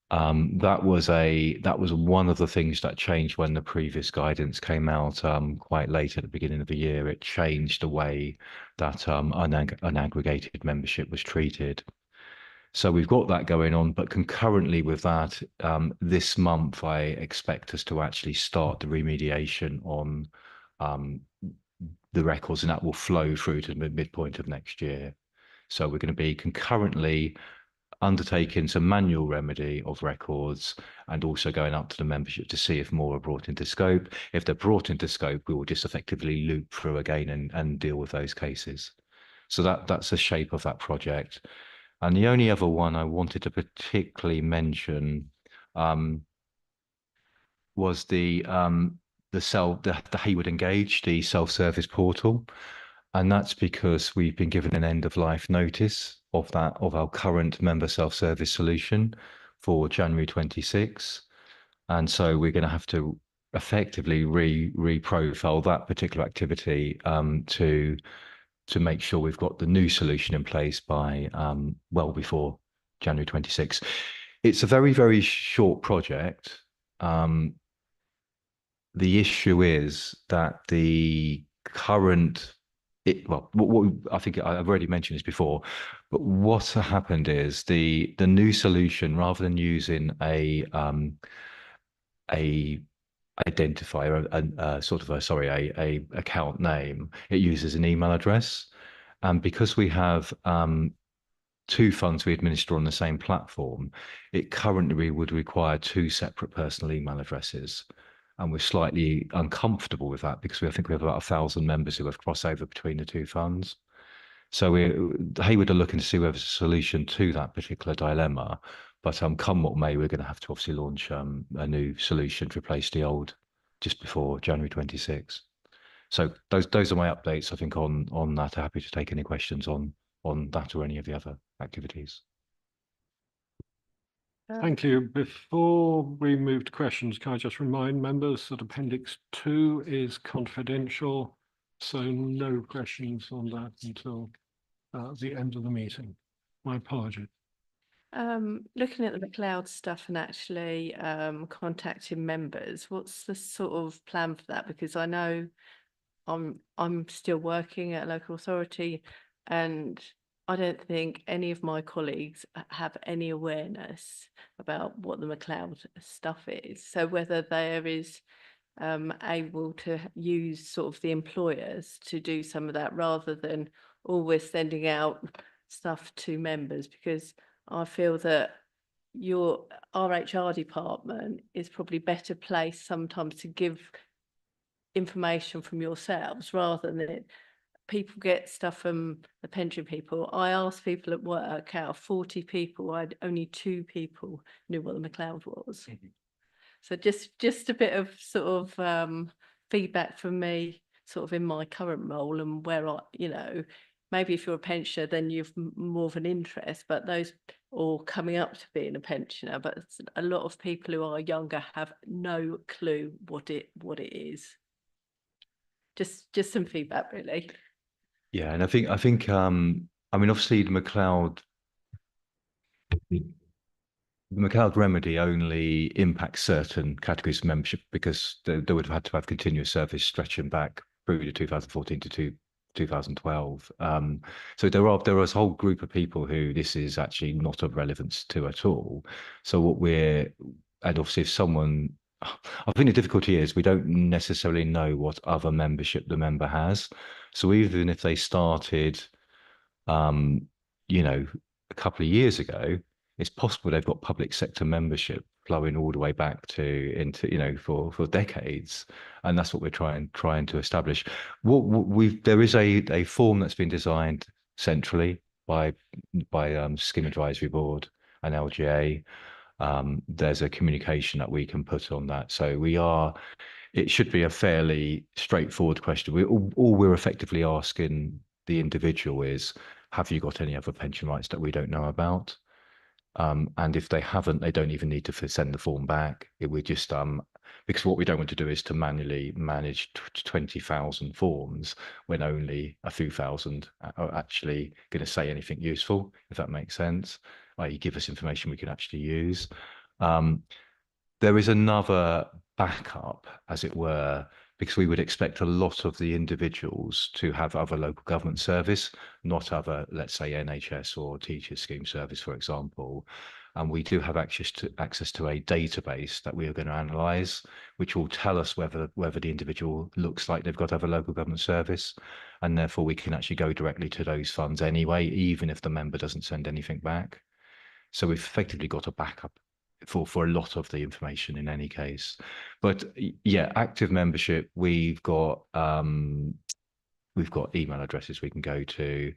That was one of the things that changed when the previous guidance came out quite late at the beginning of the year. It changed the way that unaggregated membership was treated. So we've got that going on, but concurrently with that, this month I expect us to actually start the remediation on the records, and that will flow through to the midpoint of next year. So we're going to be concurrently undertaking some manual remedy of records and also going up to the membership to see if more are brought into scope. If they're brought into scope, we will just effectively loop through again and deal with those cases. So that's the shape of that project. And the only other one I wanted to particularly mention was the Hayward Engage, the self-service portal. And that's because we've been given an end of life notice of our current member self-service solution for January 26. And so we're going to have to effectively reprofile that particular activity to make sure we've got the new solution in place by well before January 26. It's a very, very short project. The issue is that the current, what I think I've already mentioned this before, but what happened is the new solution, rather than using a identifier, a account name, it uses an email address. And because we have two funds we administer on the same platform, it currently would require two separate personal email addresses. And we're slightly uncomfortable with that because I think we have about 1,000 members who have crossover between the two funds. So Hayward are looking to see whether there's a solution to that particular dilemma. But come what may, we're going to have to obviously launch a new solution to replace the old just before January 26. So those are my updates, I think, on that. I'm happy to take any questions on that or any of the other activities. Thank you. Before we move to questions, can I just remind members that Appendix 2 is confidential, so no questions on that until the end of the meeting. My apologies. Looking at the McLeod stuff and actually contacting members, what's the sort of plan for that? Because I know I'm still working at a local authority, and I don't think any of my colleagues have any awareness about what the McLeod stuff is. So whether there is able to use sort of the employers to do some of that rather than always sending out stuff to members, because I feel that your RHR department is probably better placed sometimes to give information from yourselves rather than it. People get stuff from the pension people. I asked people at work, out of 40 people, only 2 people knew what the McLeod was. So just a bit of sort of feedback from me, sort of in my current role and where I, maybe if you're a pensioner, then you've more of an interest, but those, or coming up to being a pensioner, but a lot of people who are younger have no clue what it is. Just some feedback, really. Yeah, and I think I mean, obviously the McLeod remedy only impacts certain categories of membership because they would have had to have continuous service stretching back through to 2014 to 2012. So there is a whole group of people who this is actually not of relevance to at all. So and obviously if someone, I think the difficulty is we don't necessarily know what other membership the member has. So even if they started, a couple of years ago, it's possible they've got public sector membership flowing all the way back into for decades, and that's what we're trying to establish. There is a form that's been designed centrally by Scheme Advisory Board and LGA. There's a communication that we can put on that, so it should be a fairly straightforward question. All we're effectively asking the individual is, have you got any other pension rights that we don't know about? And if they haven't, they don't even need to send the form back. It would just because what we don't want to do is to manually manage 20,000 forms when only a few thousand are actually going to say anything useful, if that makes sense. You give us information we can actually use. There is another backup, as it were, because we would expect a lot of the individuals to have other local government service, not other, let's say, NHS or teachers scheme service, for example. And we do have access to a database that we are going to analyse, which will tell us whether the individual looks like they've got other local government service, and therefore we can actually go directly to those funds anyway, even if the member doesn't send anything back. So we've effectively got a backup for a lot of the information in any case. But yeah, active membership, we've got email addresses we can go to.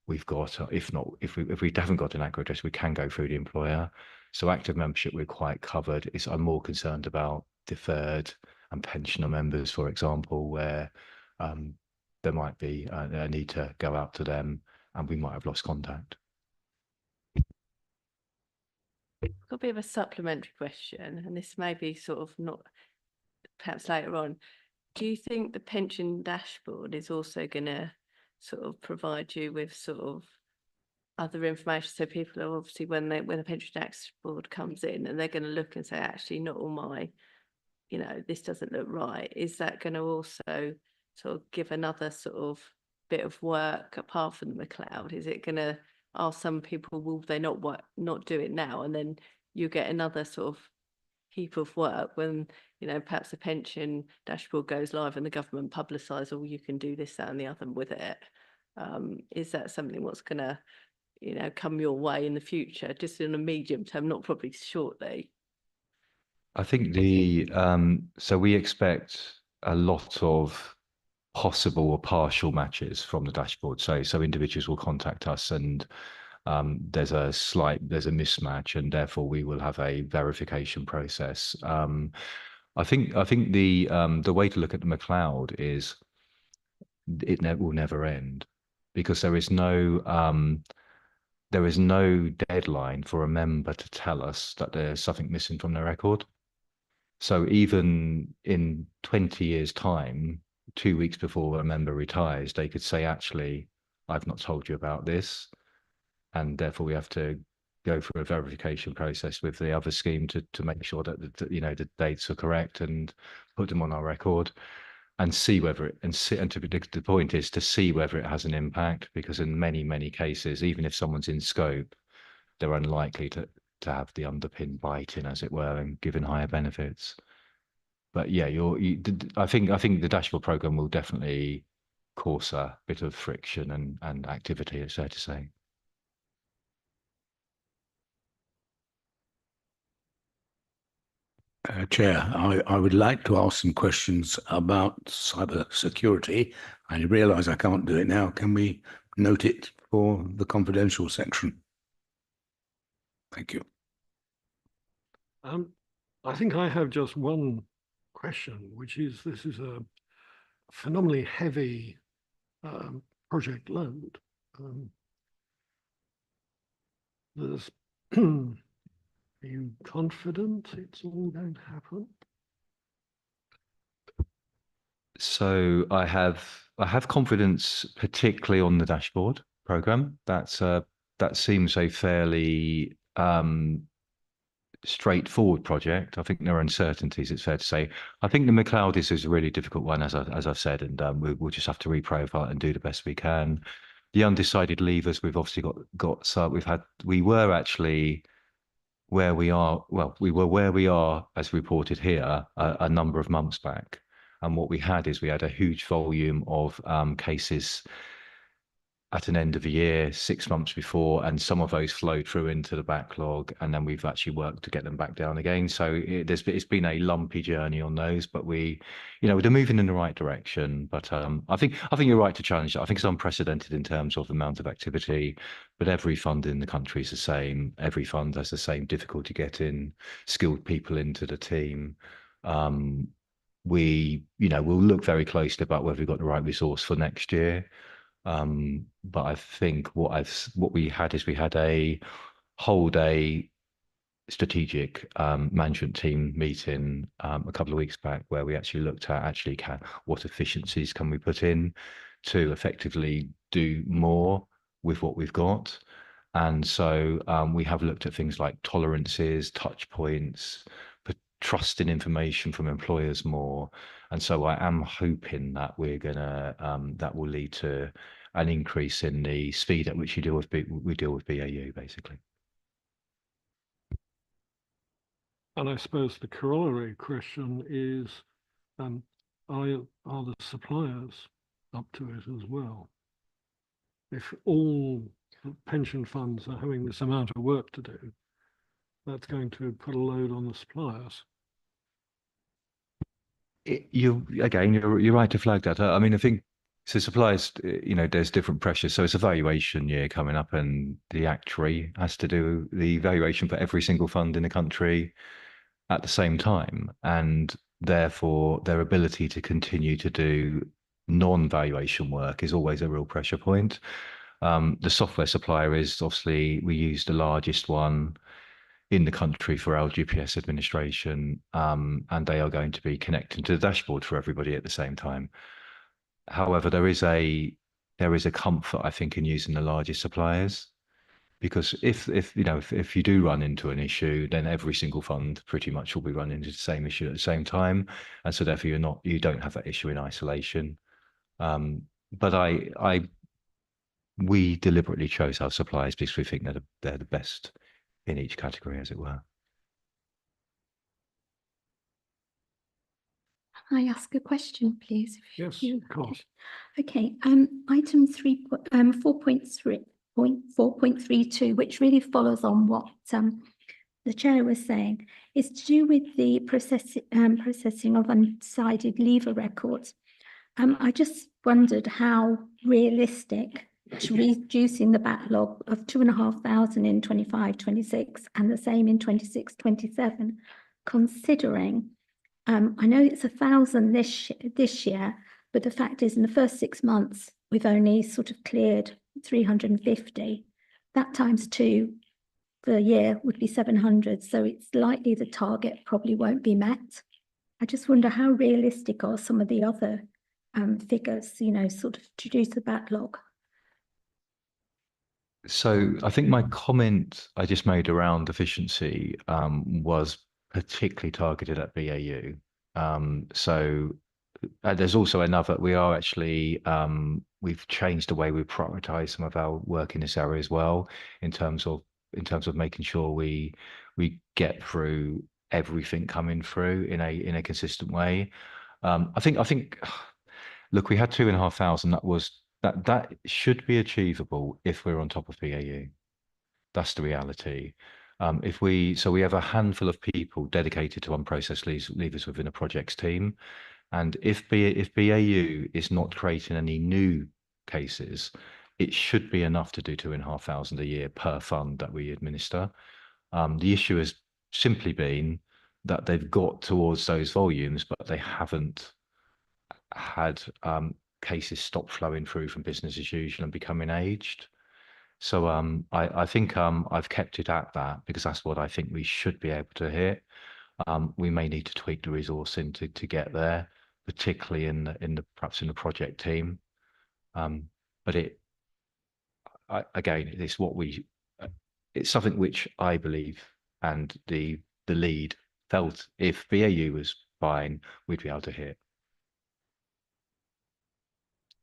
We've got, if we haven't got an active address, we can go through the employer. So active membership, we're quite covered. I'm more concerned about deferred and pensioner members, for example, where there might be a need to go out to them and we might have lost contact. Got a bit of a supplementary question, and this may be sort of not perhaps later on. Do you think the pension dashboard is also going to sort of provide you with sort of other information? So people are obviously when the pension dashboard comes in and they're going to look and say, actually, not all my, this doesn't look right. Is that going to also sort of give another sort of bit of work apart from the McLeod? Is it going to ask some people, will they not do it now, and then you get another sort of heap of work when perhaps the pension dashboard goes live and the government publicise, oh, you can do this, that and the other with it. Is that something what's going to come your way in the future, just in a medium term, not probably shortly? I think so we expect a lot of possible or partial matches from the dashboard. So individuals will contact us and there's a mismatch, and therefore we will have a verification process. I think the way to look at the McLeod is it will never end, because there is no deadline for a member to tell us that there's something missing from their record. So even in 20 years' time, 2 weeks before a member retires, they could say, actually, I've not told you about this, and therefore we have to go through a verification process with the other scheme to make sure that the dates are correct and put them on our record. and see whether it, and to the point is to see whether it has an impact, because in many cases, even if someone's in scope, they're unlikely to have the underpin biting, as it were, and given higher benefits. But yeah, I think the dashboard program will definitely cause a bit of friction and activity, it's fair to say. Chair, I would like to ask some questions about cyber security. I realise I can't do it now. Can we note it for the confidential section? Thank you. I think I have just one question, which is, this is a phenomenally heavy project load. Are you confident it's all going to happen? So I have confidence, particularly on the dashboard program. That seems a fairly straightforward project. I think there are uncertainties, it's fair to say. I think the McLeod is a really difficult one, as I've said, and we'll just have to reprofile it and do the best we can. The undecided levers, we've obviously got so we were actually where we are. Well, we were where we are as reported here a number of months back, and what we had a huge volume of cases at an end of the year, 6 months before, and some of those flowed through into the backlog, and then we've actually worked to get them back down again. So it's been a lumpy journey on those, but they're moving in the right direction. But I think you're right to challenge that. I think it's unprecedented in terms of the amount of activity, but every fund in the country is the same. Every fund has the same difficulty getting skilled people into the team. We'll look very closely about whether we've got the right resource for next year. But I think what we had a whole day strategic management team meeting a couple of weeks back, where we actually looked at what efficiencies can we put in to effectively do more with what we've got. And so we have looked at things like tolerances, touch points, trusting information from employers more. And so I am hoping that that will lead to an increase in the speed at which we deal with BAU, basically. And I suppose the corollary question is, are the suppliers up to it as well? If all pension funds are having this amount of work to do, that's going to put a load on the suppliers. You're right to flag that. I mean, I think so. Suppliers, there's different pressures. So it's a valuation year coming up, and the actuary has to do the valuation for every single fund in the country at the same time, and therefore their ability to continue to do non-valuation work is always a real pressure point. The software supplier is obviously, we use the largest one in the country for our GPS administration, and they are going to be connecting to the dashboard for everybody at the same time. However, there is a comfort, I think, in using the largest suppliers, because if you do run into an issue, then every single fund pretty much will be running into the same issue at the same time, and so therefore you don't have that issue in isolation. But we deliberately chose our suppliers because we think they're the best in each category, as it were. Can I ask a question, please? Yes, of course. Okay, item 4.32, which really follows on what the chair was saying, is to do with the processing of undecided leaver records. I just wondered how realistic to reducing the backlog of 2,500 in 25-26 and the same in 26-27, considering I know it's 1,000 this year, but the fact is in the first 6 months we've only sort of cleared 350. That times 2 for a year would be 700. So it's likely the target probably won't be met. I just wonder how realistic are some of the other figures, sort of to reduce the backlog. So I think my comment I just made around efficiency was particularly targeted at BAU. So there's also another, we are actually, we've changed the way we prioritize some of our work in this area as well, in terms of making sure we get through everything coming through in a consistent way. I think look, we had 2,500. That should be achievable if we're on top of BAU. That's the reality. If we have a handful of people dedicated to unprocessed leavers within a projects team, and if BAU is not creating any new cases, it should be enough to do 2,500 a year per fund that we administer. The issue has simply been that they've got towards those volumes, but they haven't had cases stop flowing through from business as usual and becoming aged. So I think I've kept it at that because that's what I think we should be able to hit. We may need to tweak the resourcing to get there, particularly perhaps in the project team. But again, it's something which I believe, and the lead felt if BAU was fine, we'd be able to hit.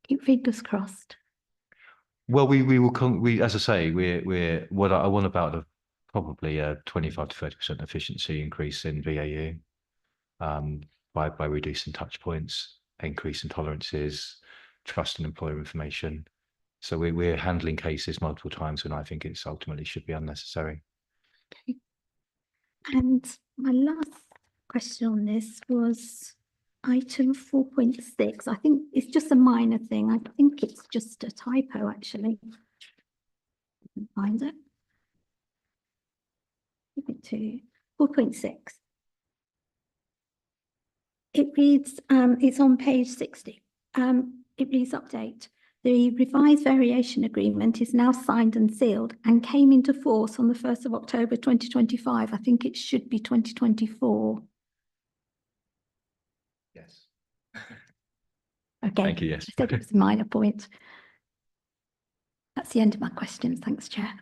Keep fingers crossed. Well, as I say, we're what I want about probably a 25 to 30% efficiency increase in BAU, by reducing touch points, increasing tolerances, trust and employer information. So we're handling cases multiple times when I think it's ultimately should be unnecessary. Okay. And my last question on this was item 4.6. I think it's just a minor thing. I think it's just a typo, actually. Find it. Give it to 4.6. It reads, it's on page 60. It reads update. The revised variation agreement is now signed and sealed and came into force on the 1st of October 2025. I think it should be 2024. Yes. Okay. Thank you, yes. I said it was a minor point. That's the end of my questions. Thanks, Chair.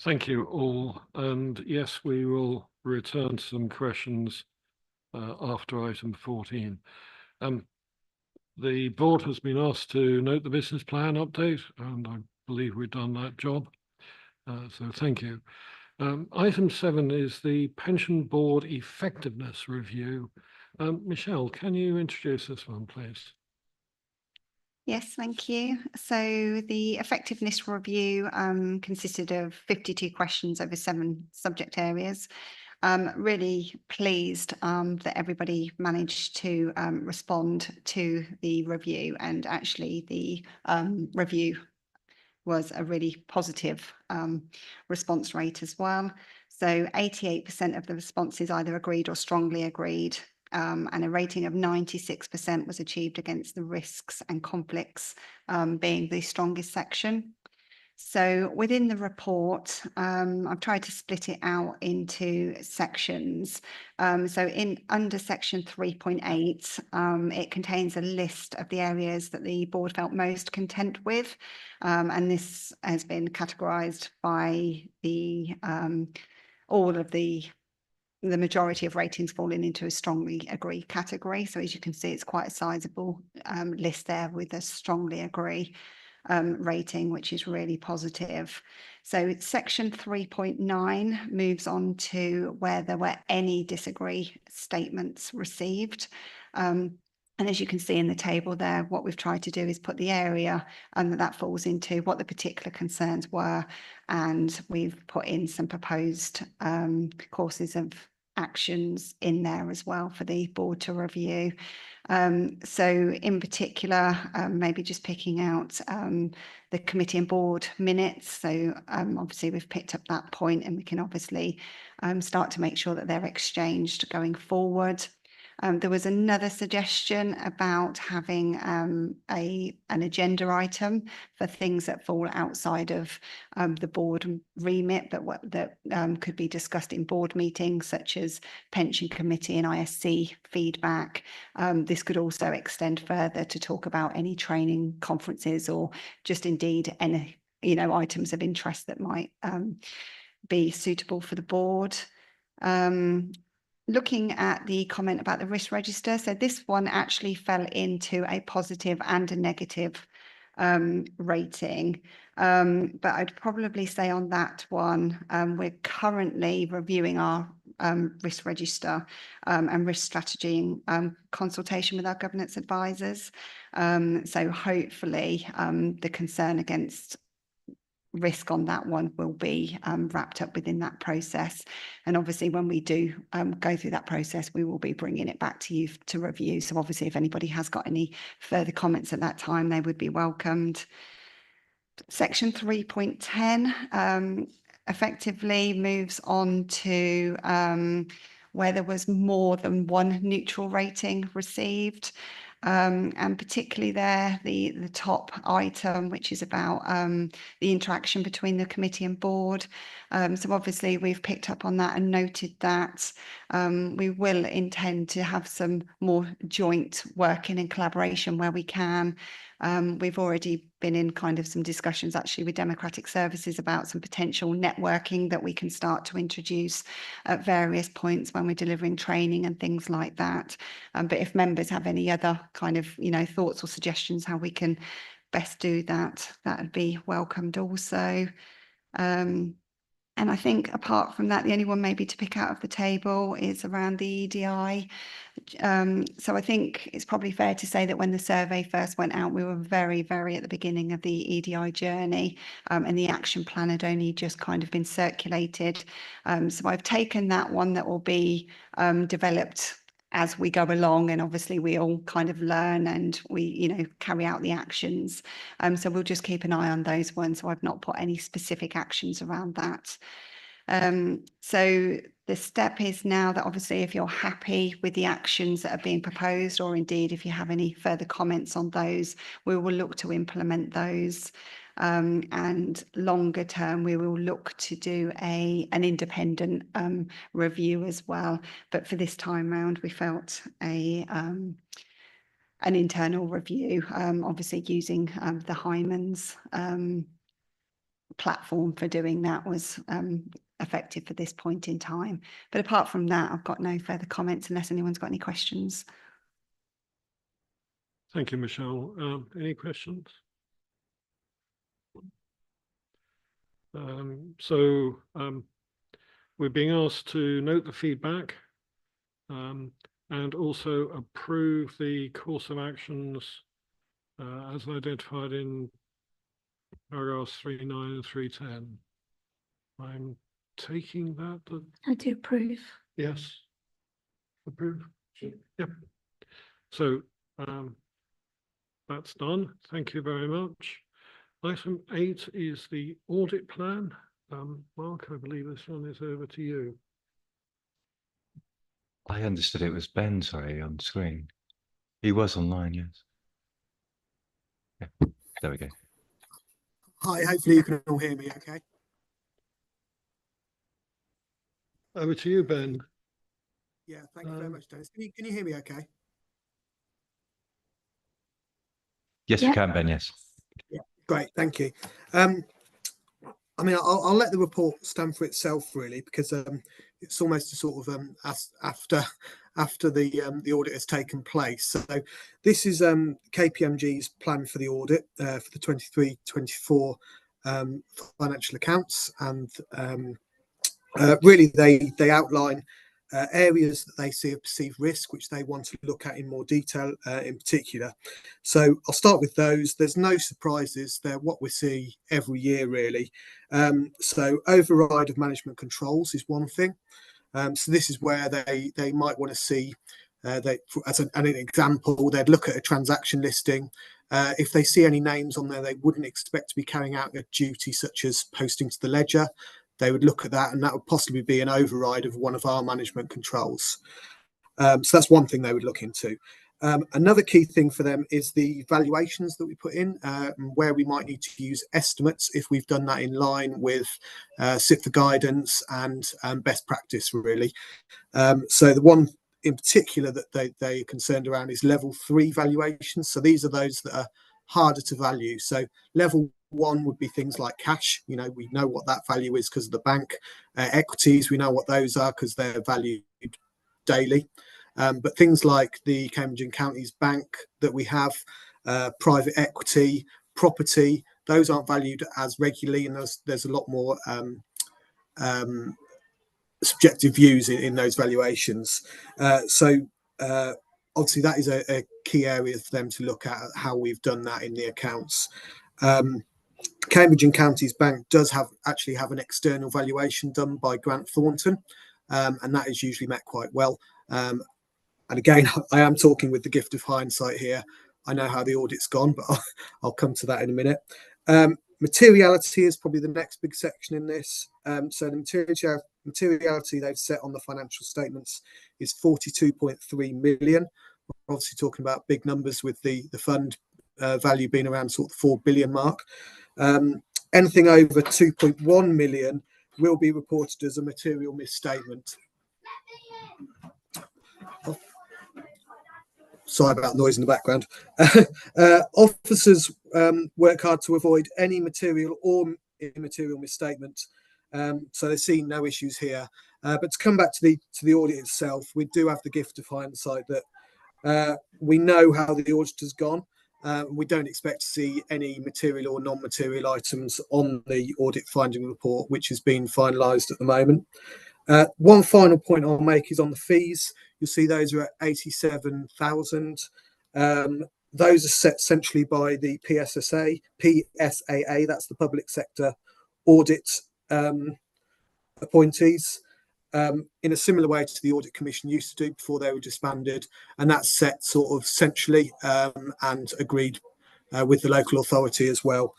Thank you all. And yes, we will return to some questions after item 14. The board has been asked to note the business plan update, and I believe we've done that job. So thank you. Item 7 is the pension board effectiveness review. Michelle, can you introduce this one, please? Yes, thank you. So the effectiveness review consisted of 52 questions over 7 subject areas. Really pleased that everybody managed to respond to the review, and actually the review was a really positive response rate as well. So 88% of the responses either agreed or strongly agreed, and a rating of 96% was achieved against the risks and conflicts being the strongest section. So within the report, I've tried to split it out into sections. So under section 3.8, it contains a list of the areas that the board felt most content with. And this has been categorised by the majority of ratings falling into a strongly agree category. So as you can see, it's quite a sizable list there with a strongly agree rating, which is really positive. So section 3.9 moves on to where there were any disagree statements received. And as you can see in the table there, what we've tried to do is put the area that falls into, what the particular concerns were, and we've put in some proposed courses of actions in there as well for the board to review. So in particular, maybe just picking out the committee and board minutes. So obviously we've picked up that point, and we can obviously start to make sure that they're exchanged going forward. There was another suggestion about having an agenda item for things that fall outside of the board remit, but that could be discussed in board meetings, such as pension committee and ISC feedback. This could also extend further to talk about any training conferences, or just indeed any items of interest that might be suitable for the board. looking at the comment about the risk register, so this one actually fell into a positive and a negative rating. But I'd probably say on that one, we're currently reviewing our risk register and risk strategy in consultation with our governance advisors. So hopefully the concern against risk on that one will be wrapped up within that process. And obviously when we do go through that process, we will be bringing it back to you to review. So obviously if anybody has got any further comments at that time, they would be welcomed. Section 3.10 effectively moves on to where there was more than one neutral rating received. And particularly there, the top item, which is about the interaction between the committee and board. So obviously we've picked up on that and noted that we will intend to have some more joint working and collaboration where we can. We've already been in kind of some discussions actually with Democratic Services about some potential networking that we can start to introduce at various points when we're delivering training and things like that. But if members have any other kind of, thoughts or suggestions how we can best do that, that would be welcomed also. And I think apart from that, the only one maybe to pick out of the table is around the EDI. So I think it's probably fair to say that when the survey first went out, we were very, very at the beginning of the EDI journey, and the action plan had only just kind of been circulated. So I've taken that one that will be developed as we go along, and obviously we all kind of learn and we carry out the actions, so we'll just keep an eye on those ones. So I've not put any specific actions around that. So the step is now that obviously if you're happy with the actions that are being proposed, or indeed if you have any further comments on those, we will look to implement those. And longer term, we will look to do an independent review as well. But for this time round, we felt an internal review, obviously using the Hyman's platform for doing that was effective for this point in time. But apart from that, I've got no further comments unless anyone's got any questions. Thank you, Michelle. Any questions? We're being asked to note the feedback and also approve the course of actions as identified in paragraphs 3.9 and 3.10. I'm taking that. I do approve. Yes. Approve. Yep. So that's done. Thank you very much. Item 8 is the audit plan. Mark, I believe this one is over to you. I understood it was Ben, sorry, on screen. He was online, yes. Yeah, there we go. Hi, hopefully you can all hear me okay. Over to you, Ben. Yeah, thank you very much, Dennis. Can you hear me okay? Yes, Yeah. we can, Ben, yes. Yeah, great, thank you. I mean, I'll let the report stand for itself, really, because it's almost a sort of after the audit has taken place. So this is KPMG's plan for the audit for the 23-24 financial accounts, and really they outline areas that they see of perceived risk, which they want to look at in more detail in particular. So I'll start with those. There's no surprises. They're what we see every year, really. So override of management controls is one thing. So this is where they might want to see, as an example, they'd look at a transaction listing. If they see any names on there they wouldn't expect to be carrying out a duty such as posting to the ledger, they would look at that, and that would possibly be an override of one of our management controls. So that's one thing they would look into. Another key thing for them is the valuations that we put in, where we might need to use estimates if we've done that in line with SIPFA guidance and best practice, really. So the one in particular that they are concerned around is level 3 valuations. So these are those that are harder to value. So level 1 would be things like cash. We know what that value is because of the bank. Equities, we know what those are because they're valued daily. But things like the Cambridge and Counties Bank that we have, private equity, property, those aren't valued as regularly, and there's a lot more subjective views in those valuations. So obviously that is a key area for them to look at how we've done that in the accounts. Cambridge and Counties Bank does actually have an external valuation done by Grant Thornton, and that is usually met quite well. And again, I am talking with the gift of hindsight here. I know how the audit's gone, but I'll come to that in a minute. Materiality is probably the next big section in this. So the materiality they've set on the financial statements is 42.3 million. We're obviously talking about big numbers with the fund value being around sort of the 4 billion mark. Anything over 2.1 million will be reported as a material misstatement. Sorry about noise in the background. Officers work hard to avoid any material or immaterial misstatement, so they're seeing no issues here. But to come back to the audit itself, we do have the gift of hindsight that we know how the audit has gone. We don't expect to see any material or non-material items on the audit finding report, which is being finalised at the moment. One final point I'll make is on the fees. You'll see those are at 87,000. Those are set centrally by the PSAA, that's the public sector audit appointees, in a similar way to the Audit Commission used to do before they were disbanded, and that's set sort of centrally and agreed with the local authority as well.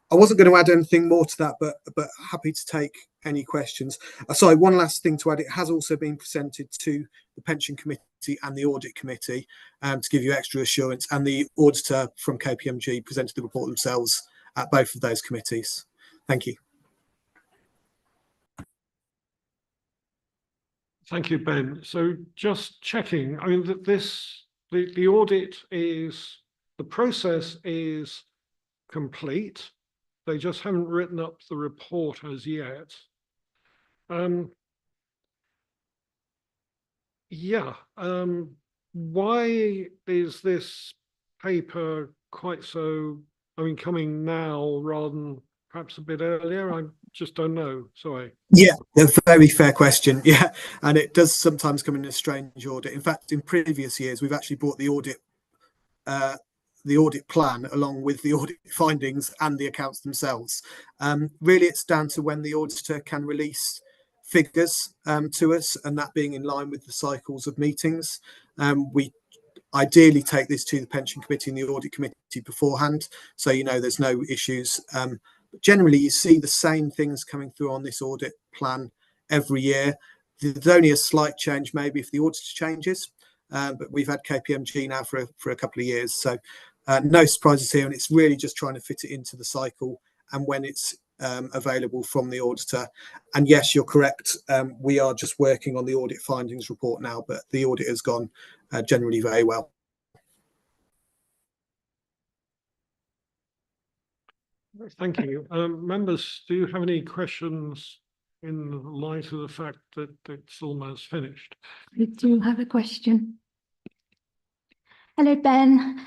I wasn't going to add anything more to that, but happy to take any questions. Sorry, one last thing to add. It has also been presented to the Pension Committee and the Audit Committee to give you extra assurance, and the auditor from KPMG presented the report themselves at both of those committees. Thank you. Thank you, Ben. So just checking, I mean, the audit is, the process is complete. They just haven't written up the report as yet. Why is this paper quite so, I mean, coming now rather than perhaps a bit earlier? I just don't know. Sorry. Yeah, a very fair question. Yeah, and it does sometimes come in a strange audit. In fact, in previous years, we've actually brought the audit plan along with the audit findings and the accounts themselves. Really, it's down to when the auditor can release figures to us, and that being in line with the cycles of meetings. We ideally take this to the Pension Committee and the Audit Committee beforehand, so you know there's no issues. But generally, you see the same things coming through on this audit plan every year. There's only a slight change maybe if the auditor changes, but we've had KPMG now for a couple of years, so no surprises here, and it's really just trying to fit it into the cycle and when it's available from the auditor. And yes, you're correct, we are just working on the audit findings report now, but the audit has gone generally very well. Thank you. Members, do you have any questions in light of the fact that it's almost finished? We do have a question. Hello, Ben.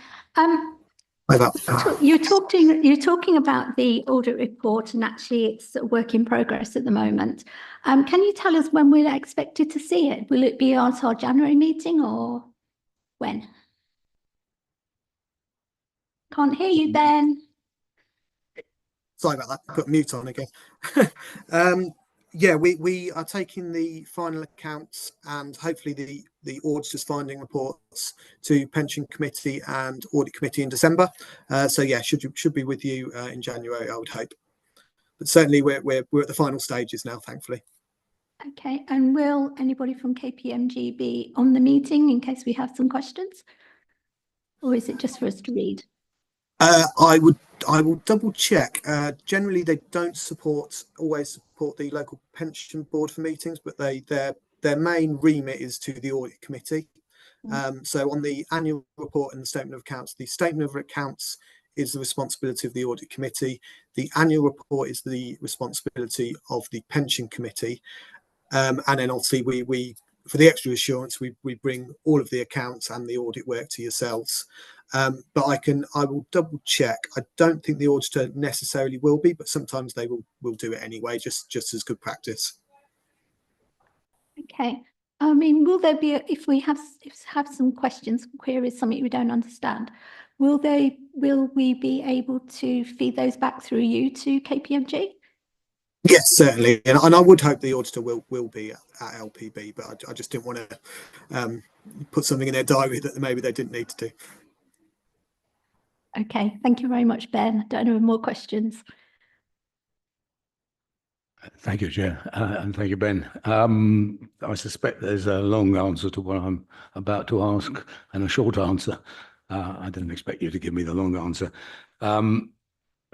You're talking about the audit report, and actually it's a work in progress at the moment. Can you tell us when we're expected to see it? Will it be at our January meeting or when? Can't hear you, Ben. Sorry about that. Put mute on again. Yeah, we are taking the final accounts and hopefully the auditor's finding reports to Pension Committee and Audit Committee in December. So yeah, should be with you in January, I would hope. But certainly we're at the final stages now, thankfully. Okay, and will anybody from KPMG be on the meeting in case we have some questions, or is it just for us to read? I will double check. Generally, they don't always support the local pension board for meetings, but their main remit is to the audit committee. So on the annual report and the statement of accounts, the statement of accounts is the responsibility of the audit committee. The annual report is the responsibility of the pension committee. And then obviously we for the extra assurance, we bring all of the accounts and the audit work to yourselves. But I will double check. I don't think the auditor necessarily will be, but sometimes they will do it anyway, just as good practice. Okay. I mean, will there be, if we have some questions, queries, something we don't understand, will we be able to feed those back through you to KPMG? Yes, certainly, and I would hope the auditor will be at LPB, but I just didn't want to put something in their diary that maybe they didn't need to do. Okay, thank you very much, Ben. I don't know more questions. Thank you, Chair, and thank you, Ben. I suspect there's a long answer to what I'm about to ask and a short answer. I didn't expect you to give me the long answer.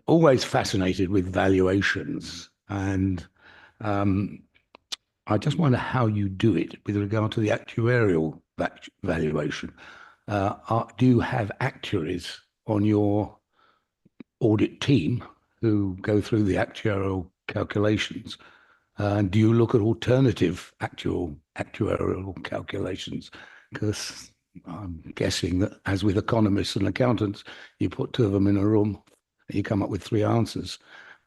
Always fascinated with valuations, and I just wonder how you do it with regard to the actuarial valuation. Do you have actuaries on your audit team who go through the actuarial calculations? Do you look at alternative actuarial calculations? Because I'm guessing that, as with economists and accountants, you put two of them in a room and you come up with three answers.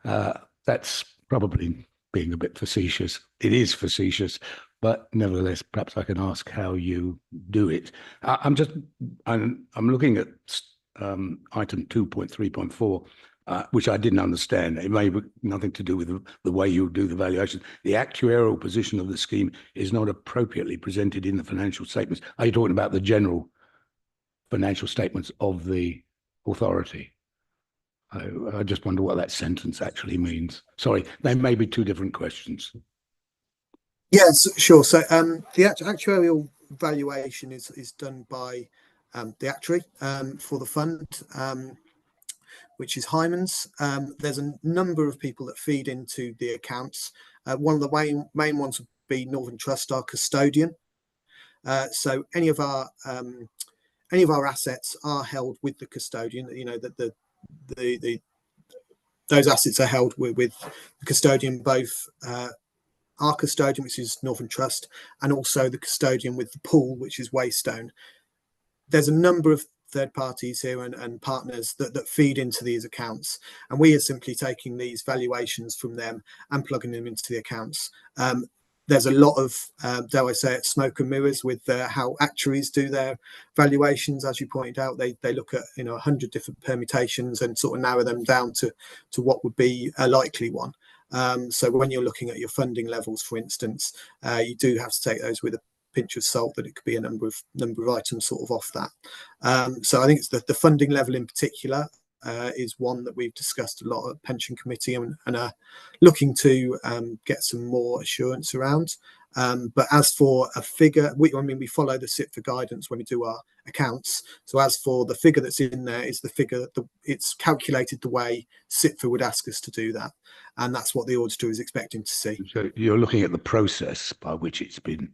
That's probably being a bit facetious. It is facetious, but nevertheless, perhaps I can ask how you do it. I'm looking at item 2.3.4. Which I didn't understand. It may be nothing to do with the way you do the valuation. The actuarial position of the scheme is not appropriately presented in the financial statements. Are you talking about the general financial statements of the authority? I just wonder what that sentence actually means. Sorry, they may be two different questions. Yes, sure. So the actuarial valuation is done by the actuary for the fund. Which is Hyman's. There's a number of people that feed into the accounts. One of the main ones would be Northern Trust, our custodian. So any of our assets are held with the custodian. You know that those assets are held with the custodian, both our custodian, which is Northern Trust, and also the custodian with the pool, which is Waystone. There's a number of third parties here and partners that feed into these accounts, and we are simply taking these valuations from them and plugging them into the accounts. There's a lot of, dare I say it, smoke and mirrors with how actuaries do their valuations. As you pointed out, they look at 100 different permutations and sort of narrow them down to what would be a likely one. So when you're looking at your funding levels, for instance, you do have to take those with a pinch of salt, that it could be a number of items sort of off that. So I think it's the funding level in particular is one that we've discussed a lot at pension committee and are looking to get some more assurance around. But as for a figure, we follow the SIPFA guidance when we do our accounts. So as for the figure that's in there, is the figure that it's calculated the way SIPFA would ask us to do that, and that's what the auditor is expecting to see. So you're looking at the process by which it's been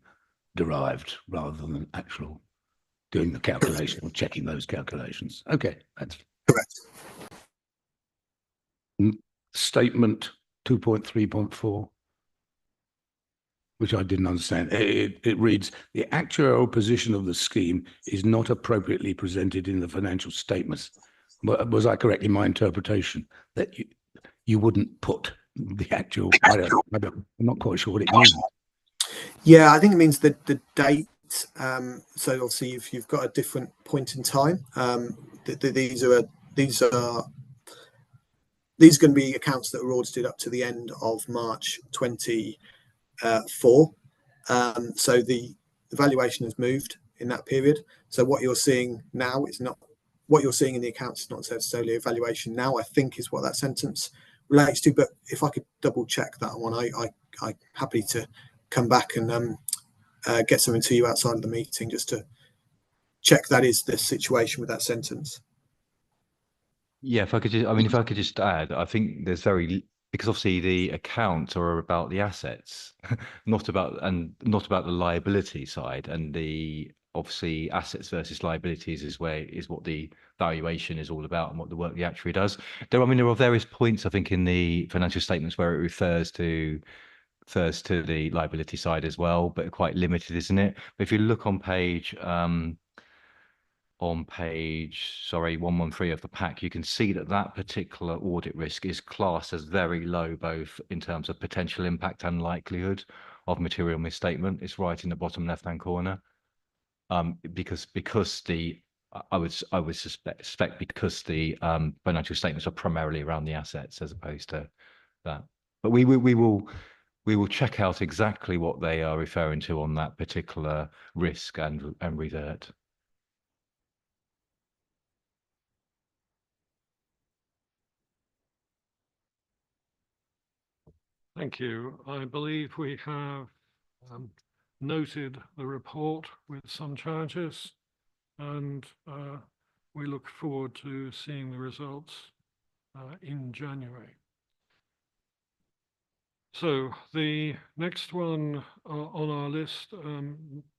derived rather than actual doing the calculation or checking those calculations. Okay, that's correct. Statement 2.3.4, which I didn't understand. It reads, the actuarial position of the scheme is not appropriately presented in the financial statements. Was I correct in my interpretation that you wouldn't put the actual, I'm not quite sure what it means. Yeah, I think it means the date. So obviously, if you've got a different point in time, these are going to be accounts that were audited up to the end of March 24. So the valuation has moved in that period. So what you're seeing now is not what you're seeing in the accounts, is not necessarily a valuation now, I think, is what that sentence relates to. But if I could double check that one, I'm happy to come back and get something to you outside of the meeting just to check that is the situation with that sentence. Yeah, if I could just add, I think there's because obviously the accounts are about the assets, not about the liability side, and the obviously assets versus liabilities is what the valuation is all about and what the work the actuary does. There are various points, I think, in the financial statements where it refers to refers to the liability side as well, but quite limited, isn't it? But if you look on page 113 of the pack, you can see that that particular audit risk is classed as very low, both in terms of potential impact and likelihood of material misstatement. It's right in the bottom left-hand corner. Because the I would suspect because the financial statements are primarily around the assets as opposed to that. But we will check out exactly what they are referring to on that particular risk and revert. Thank you. I believe we have noted the report with some charges, and we look forward to seeing the results in January. So the next one on our list,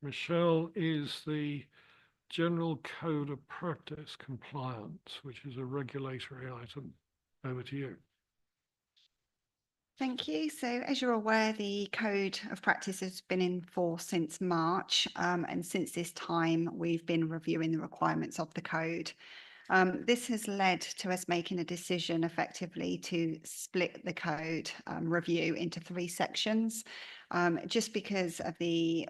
Michelle, is the General Code of Practice Compliance, which is a regulatory item. Over to you. Thank you. So as you're aware, the Code of Practice has been in force since March. And since this time, we've been reviewing the requirements of the code. This has led to us making a decision effectively to split the code review into 3 sections, just because of the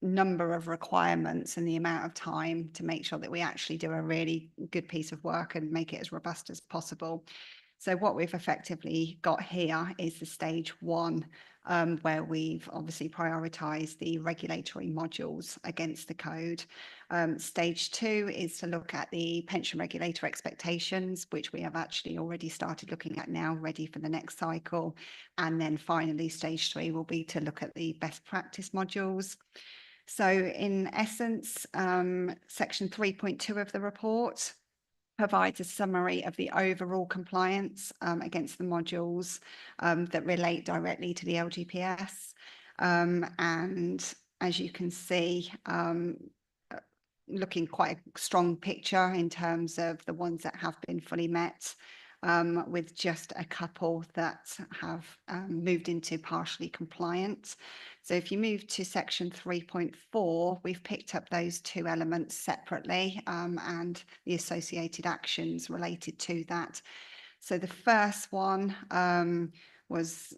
number of requirements and the amount of time to make sure that we actually do a really good piece of work and make it as robust as possible. So what we've effectively got here is the stage 1, where we've obviously prioritised the regulatory modules against the code. Stage 2 is to look at the pension regulator expectations, which we have actually already started looking at now, ready for the next cycle. And then finally, stage 3 will be to look at the best practice modules. So in essence, section 3.2 of the report provides a summary of the overall compliance against the modules that relate directly to the LGPS. And as you can see, looking quite a strong picture in terms of the ones that have been fully met, with just a couple that have moved into partially compliant. So if you move to section 3.4, we've picked up those 2 elements separately and the associated actions related to that. So the first one was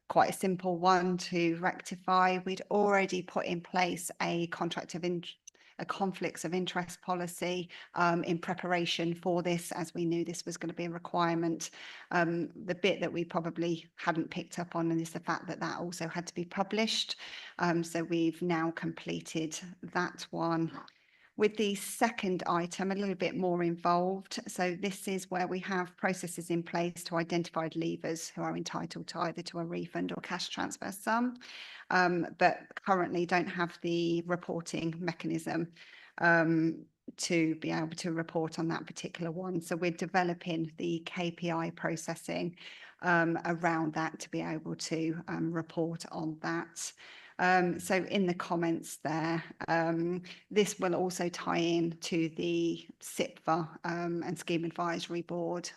quite a simple one to rectify. We'd already put in place a conflicts of interest policy in preparation for this, as we knew this was going to be a requirement. The bit that we probably hadn't picked up on is the fact that that also had to be published. So we've now completed that one. With the second item, a little bit more involved. So this is where we have processes in place to identify leavers who are entitled to either to a refund or cash transfer sum, but currently don't have the reporting mechanism to be able to report on that particular one. So we're developing the KPI processing around that to be able to report on that. So in the comments there, this will also tie in to the SIPVA and Scheme Advisory Board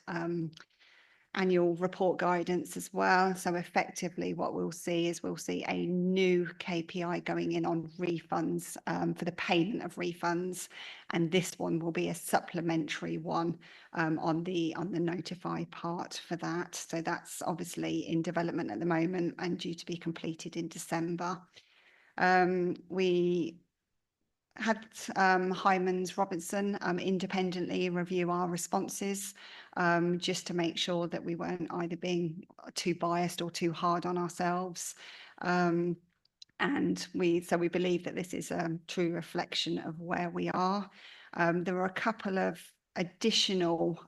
annual report guidance as well. So effectively what we'll see is a new KPI going in on refunds for the payment of refunds. And this one will be a supplementary one on the notify part for that. So that's obviously in development at the moment and due to be completed in December. We had Hymans Robertson independently review our responses just to make sure that we weren't either being too biased or too hard on ourselves. And we believe that this is a true reflection of where we are. There were a couple of additional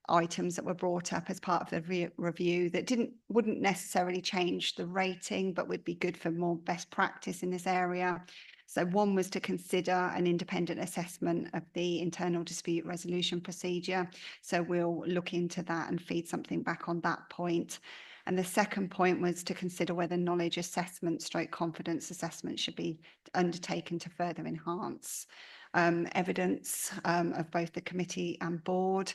items that were brought up as part of the review that wouldn't necessarily change the rating, but would be good for more best practice in this area. So one was to consider an independent assessment of the internal dispute resolution procedure. So we'll look into that and feed something back on that point. And the second point was to consider whether knowledge assessment / confidence assessment should be undertaken to further enhance evidence of both the committee and board.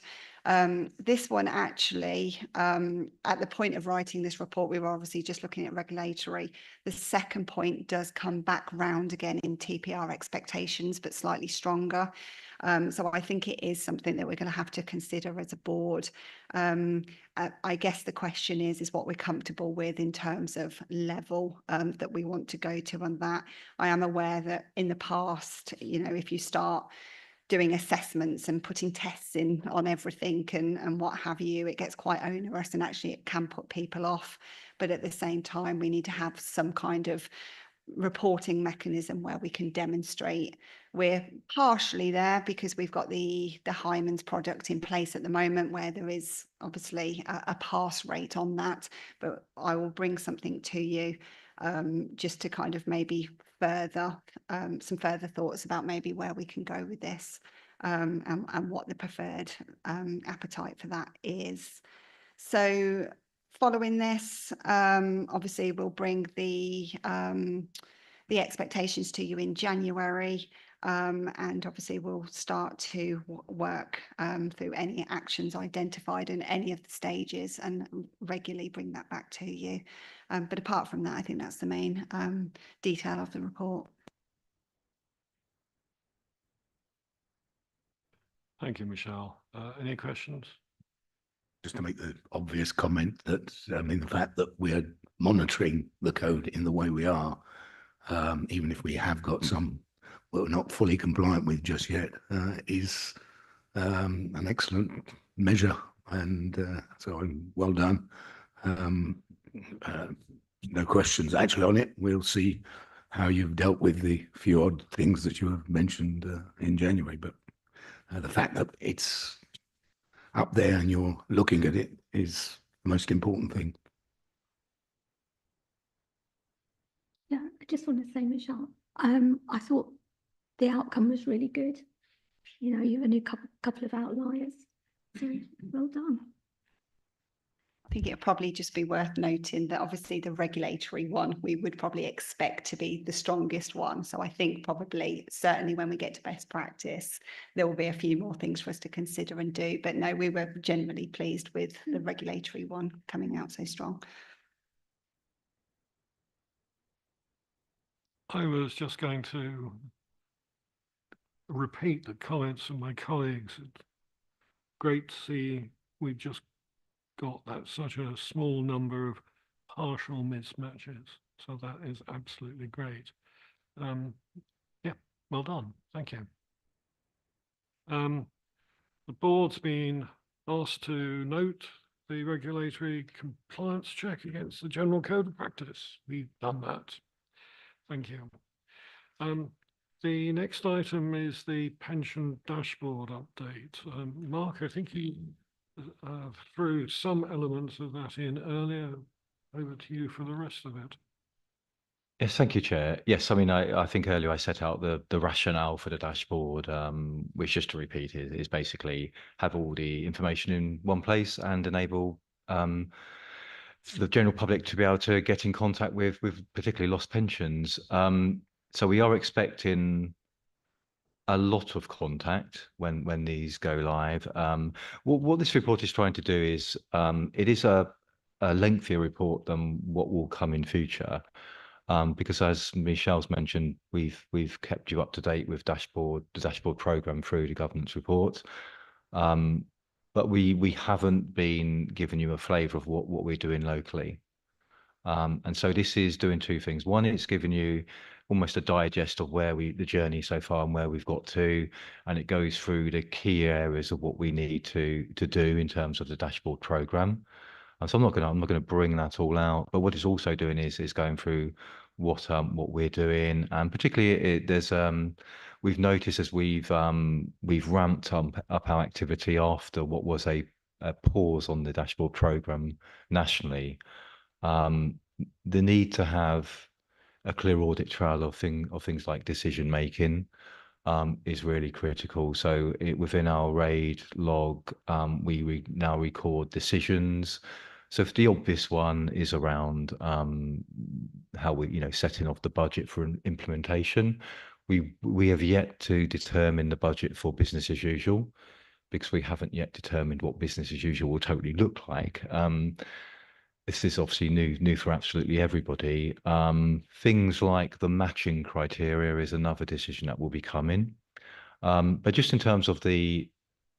This one actually, at the point of writing this report, we were obviously just looking at regulatory. The second point does come back round again in TPR expectations, but slightly stronger. So I think it is something that we're going to have to consider as a board. I guess the question is what we're comfortable with in terms of level that we want to go to on that. I am aware that in the past, you know, if you start doing assessments and putting tests in on everything and what have you, it gets quite onerous and actually it can put people off. But at the same time, we need to have some kind of reporting mechanism where we can demonstrate we're partially there because we've got the Hyman's product in place at the moment where there is obviously a pass rate on that, but I will bring something to you just to kind of maybe further some further thoughts about maybe where we can go with this and what the preferred appetite for that is. So following this, obviously we'll bring the expectations to you in January, and obviously we'll start to work through any actions identified in any of the stages and regularly bring that back to you. But apart from that, I think that's the main detail of the report. Thank you, Michelle. Any questions? Just to make the obvious comment that, I mean, the fact that we're monitoring the code in the way we are, even if we have got some we're not fully compliant with just yet, is an excellent measure. And so well done. No questions actually on it. We'll see how you've dealt with the few odd things that you have mentioned in January. But the fact that it's up there and you're looking at it is the most important thing. Yeah, I just want to say, Michelle, I thought the outcome was really good. You know, you've only a couple of outliers. So well done. I think it'll probably just be worth noting that obviously the regulatory one, we would probably expect to be the strongest one. So I think probably certainly when we get to best practice, there will be a few more things for us to consider and do. But no, we were generally pleased with the regulatory one coming out so strong. I was just going to repeat the comments of my colleagues. It's great to see we've just got that such a small number of partial mismatches. So that is absolutely great. Yeah, well done. Thank you. The board's been asked to note the regulatory compliance check against the General Code of Practice. We've done that. Thank you. The next item is the pension dashboard update. Mark, I think you threw some elements of that in earlier. Over to you for the rest of it. Yes, thank you, Chair. Yes, I mean, I think earlier I set out the rationale for the dashboard, which, just to repeat, is basically have all the information in one place and enable the general public to be able to get in contact with particularly lost pensions. So we are expecting a lot of contact when these go live. What this report is trying to do is it is a lengthier report than what will come in future. Because as Michelle's mentioned, we've kept you up to date with the dashboard program through the governance report. But we haven't been giving you a flavour of what we're doing locally. And so this is doing two things. One, it's giving you almost a digest of the journey so far and where we've got to, and it goes through the key areas of what we need to do in terms of the dashboard program. And so I'm not going to bring that all out, but what it's also doing is going through what we're doing, and particularly we've noticed as we've ramped up our activity after what was a pause on the dashboard program nationally. The need to have a clear audit trail of things like decision making is really critical. So within our RAID log, we now record decisions. So if the obvious one is around how we, setting off the budget for an implementation, we have yet to determine the budget for business as usual, because we haven't yet determined what business as usual will totally look like. This is obviously new for absolutely everybody. Things like the matching criteria is another decision that will be coming. But just in terms of the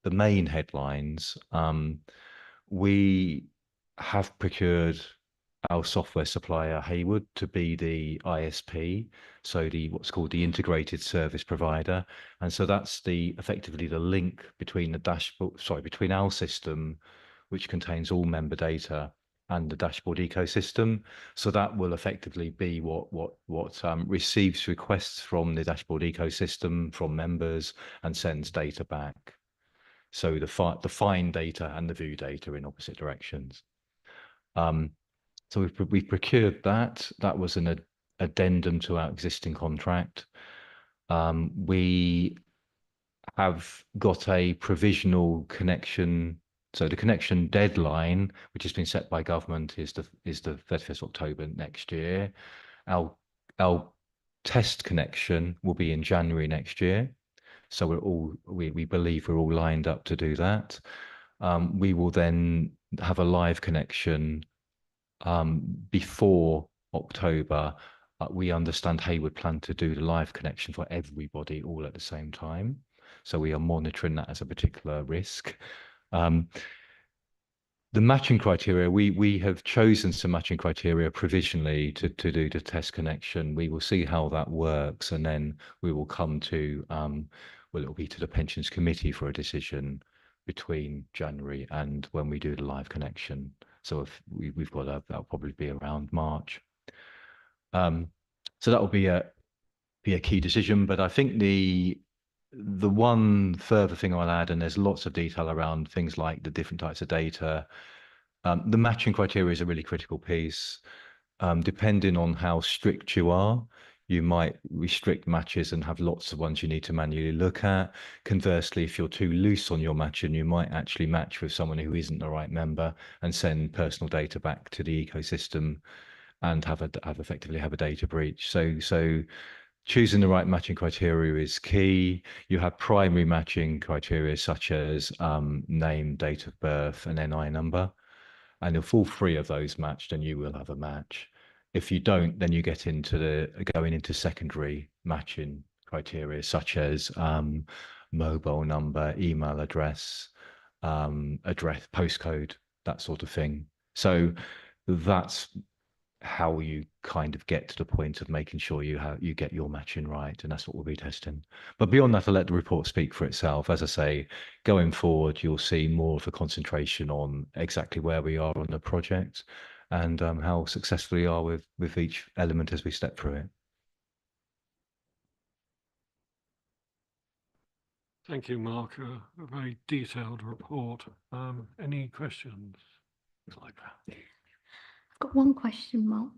main headlines, we have procured our software supplier Hayward to be the ISP, so what's called the integrated service provider, and so that's effectively the link between the dashboard, between our system, which contains all member data, and the dashboard ecosystem. So that will effectively be what receives requests from the dashboard ecosystem from members and sends data back. So the find data and the view data in opposite directions. So we've procured that. That was an addendum to our existing contract. We have got a provisional connection. So the connection deadline, which has been set by government, is the 31st October next year. Our test connection will be in January next year. So we believe we're all lined up to do that. We will then have a live connection before October. We understand Hayward plan to do the live connection for everybody all at the same time. So we are monitoring that as a particular risk. The matching criteria, we have chosen some matching criteria provisionally to do the test connection. We will see how that works, and then we will come to, well, it'll be to the pensions committee for a decision between January and when we do the live connection. So if we've got that'll probably be around March. So that will be a key decision. But I think the one further thing I'll add, and there's lots of detail around things like the different types of data. The matching criteria is a really critical piece. Depending on how strict you are, you might restrict matches and have lots of ones you need to manually look at. Conversely, if you're too loose on your matching, you might actually match with someone who isn't the right member and send personal data back to the ecosystem and effectively have a data breach. So choosing the right matching criteria is key. You have primary matching criteria such as name, date of birth, and NI number. And if all three of those match, then you will have a match. If you don't, then you get into going into secondary matching criteria such as mobile number, email address, postcode, that sort of thing. So that's how you kind of get to the point of making sure you get your matching right, and that's what we'll be testing. But beyond that, I'll let the report speak for itself. As I say, going forward, you'll see more of a concentration on exactly where we are on the project and how successful we are with each element as we step through it. Thank you, Mark. A very detailed report. Any questions? Like that. I've got one question, Mark.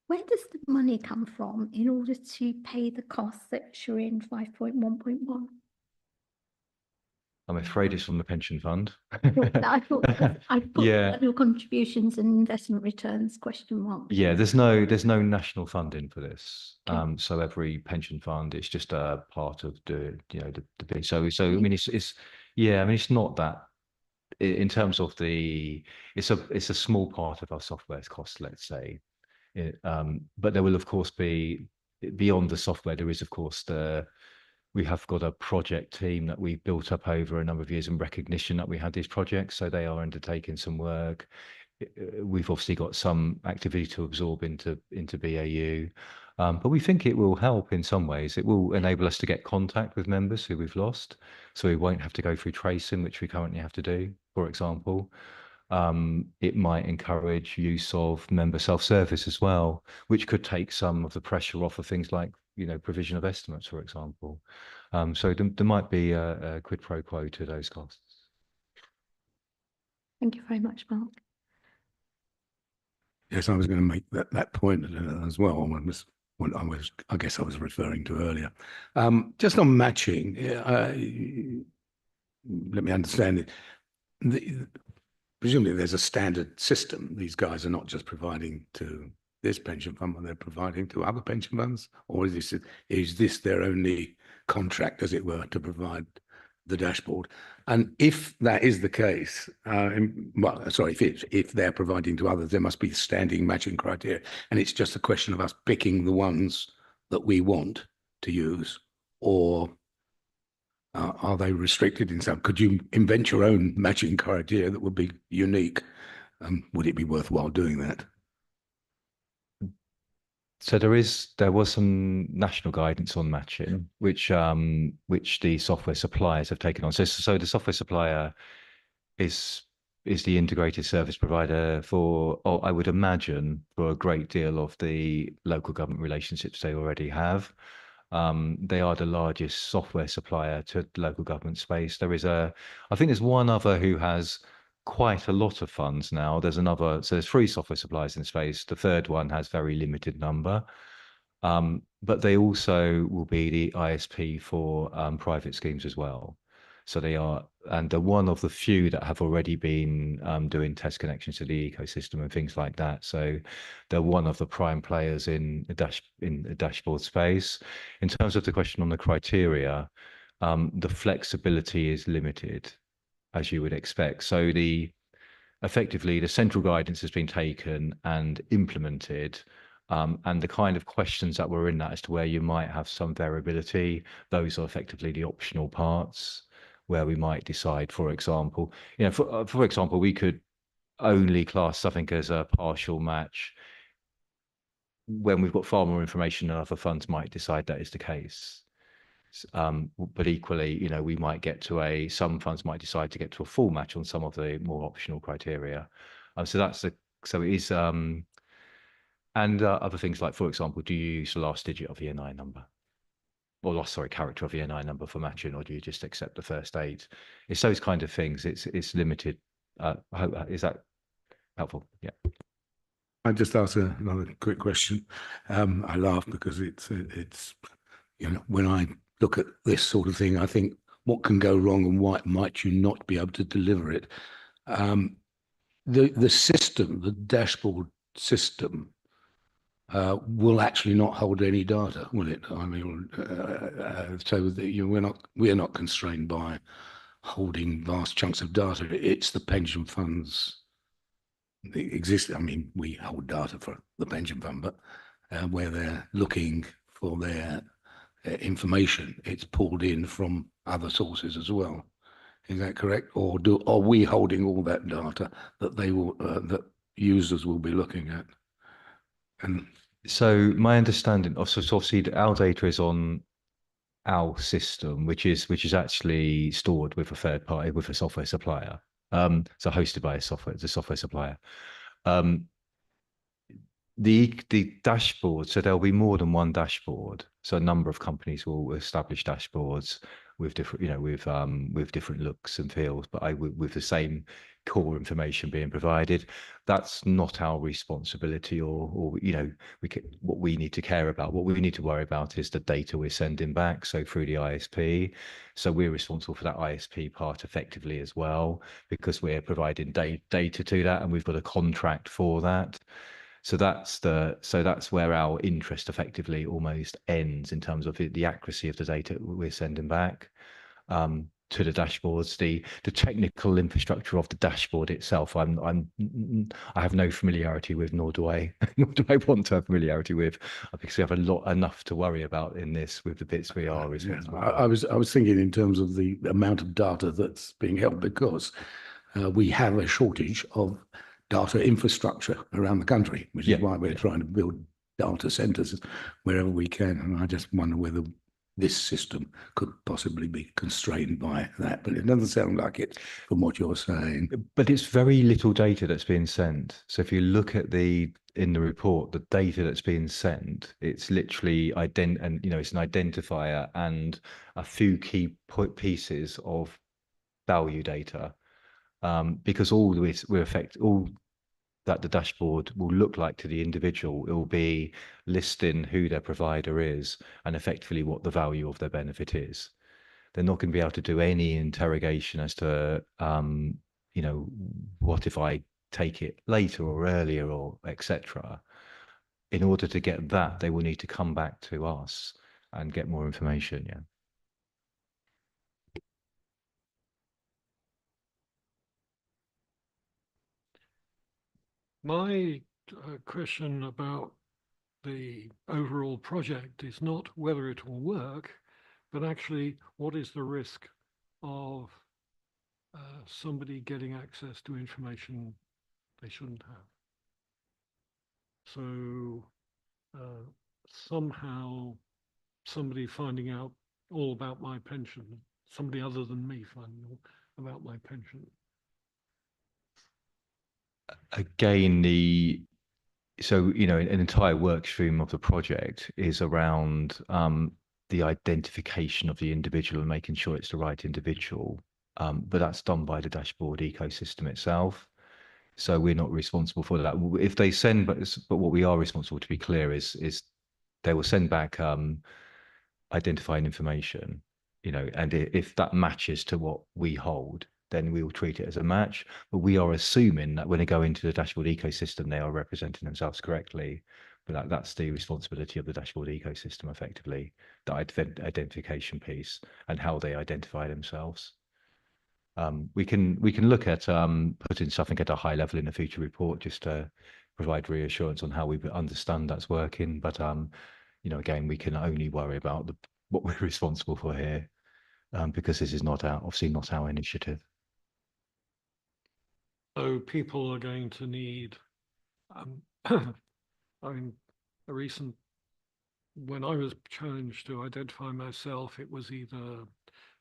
Where does the money come from in order to pay the costs that are in 5.1.1? I'm afraid it's from the pension fund. I thought Yeah. your contributions and investment returns question mark. Yeah, there's no national funding for this. Okay. So every pension fund, it's just a part of the big. So I mean it's not that in terms of it's a small part of our software's cost, let's say. But there will of course be, beyond the software, there is of course we have got a project team that we've built up over a number of years in recognition that we had these projects. So they are undertaking some work. We've obviously got some activity to absorb into BAU, but we think it will help in some ways. It will enable us to get contact with members who we've lost, so we won't have to go through tracing, which we currently have to do, for example. It might encourage use of member self-service as well, which could take some of the pressure off of things like provision of estimates, for example. So there might be a quid pro quo to those costs. Thank you very much, Mark. Yes, I was going to make that point as well. I guess I was referring to earlier. Just on matching, let me understand it. Presumably there's a standard system. These guys are not just providing to this pension fund, but they're providing to other pension funds, or is this their only contract, as it were, to provide the dashboard. And if that is the case, well, sorry, if they're providing to others, there must be standing matching criteria, and it's just a question of us picking the ones that we want to use, or are they restricted in some? Could you invent your own matching criteria that would be unique? Would it be worthwhile doing that? So there was some national guidance on matching, which the software suppliers have taken on. So the software supplier is the integrated service provider for, or I would imagine, for a great deal of the local government relationships they already have. They are the largest software supplier to the local government space. I think there's one other who has quite a lot of funds now. So there's 3 software suppliers in space. The third one has very limited number. But they also will be the ISP for private schemes as well. So they are, and they're one of the few that have already been doing test connections to the ecosystem and things like that. So they're one of the prime players in the dashboard space. In terms of the question on the criteria, the flexibility is limited, as you would expect. So effectively the central guidance has been taken and implemented. And the kind of questions that were in that as to where you might have some variability, those are effectively the optional parts where we might decide, for example, for example, we could only class something as a partial match when we've got far more information and other funds might decide that is the case. But equally, we might get to some funds might decide to get to a full match on some of the more optional criteria. So it is, and other things like, for example, do you use the last digit of the NI number? Or character of the NI number for matching, or do you just accept the first 8? It's those kind of things. It's limited. Is that helpful? Yeah. I just ask another quick question. I laugh because it's when I look at this sort of thing, I think what can go wrong and why might you not be able to deliver it? The system, the dashboard system, will actually not hold any data, will it? I mean, so that we're not constrained by holding vast chunks of data. It's the pension funds exist. I mean, we hold data for the pension fund, but where they're looking for their information, it's pulled in from other sources as well. Is that correct? Or are we holding all that data that they will that users will be looking at? And so my understanding of, so obviously our data is on our system, which is actually stored with a third party, with a software supplier. So hosted by the software supplier. The dashboard, so there'll be more than one dashboard. So a number of companies will establish dashboards with different, with different looks and feels, but with the same core information being provided. That's not our responsibility, or what we need to care about. What we need to worry about is the data we're sending back, so through the ISP. So we're responsible for that ISP part effectively as well, because we're providing data to that, and we've got a contract for that. So that's where our interest effectively almost ends in terms of the accuracy of the data we're sending back to the dashboards. The technical infrastructure of the dashboard itself, I have no familiarity with, nor do I want to have familiarity with, because we have enough to worry about in this with the bits we are responsible. I was thinking in terms of the amount of data that's being held, because we have a shortage of data infrastructure around the country, which is why we're trying to build data centers wherever we can. And I just wonder whether this system could possibly be constrained by that, but it doesn't sound like it from what you're saying. But it's very little data that's being sent. So if you look at in the report, the data that's being sent, it's literally it's an identifier and a few key pieces of value data. Because all that the dashboard will look like to the individual, it will be listing who their provider is and effectively what the value of their benefit is. They're not going to be able to do any interrogation as to, what if I take it later or earlier, or etc. In order to get that, they will need to come back to us and get more information. Yeah. My question about the overall project is not whether it will work, but actually what is the risk of somebody getting access to information they shouldn't have. So somehow somebody finding out all about my pension, somebody other than me finding out about my pension. Again, so, you know, an entire work stream of the project is around the identification of the individual and making sure it's the right individual. But that's done by the dashboard ecosystem itself. So we're not responsible for that. If they send, but what we are responsible, to be clear, is they will send back identifying information, you know, and if that matches to what we hold, then we will treat it as a match. But we are assuming that when they go into the dashboard ecosystem, they are representing themselves correctly. But that's the responsibility of the dashboard ecosystem, effectively, the identification piece and how they identify themselves. We can look at putting something at a high level in a future report just to provide reassurance on how we understand that's working. But you know, again, we can only worry about what we're responsible for here, because this is obviously not our initiative. So people are going to need, I mean, when I was challenged to identify myself, it was either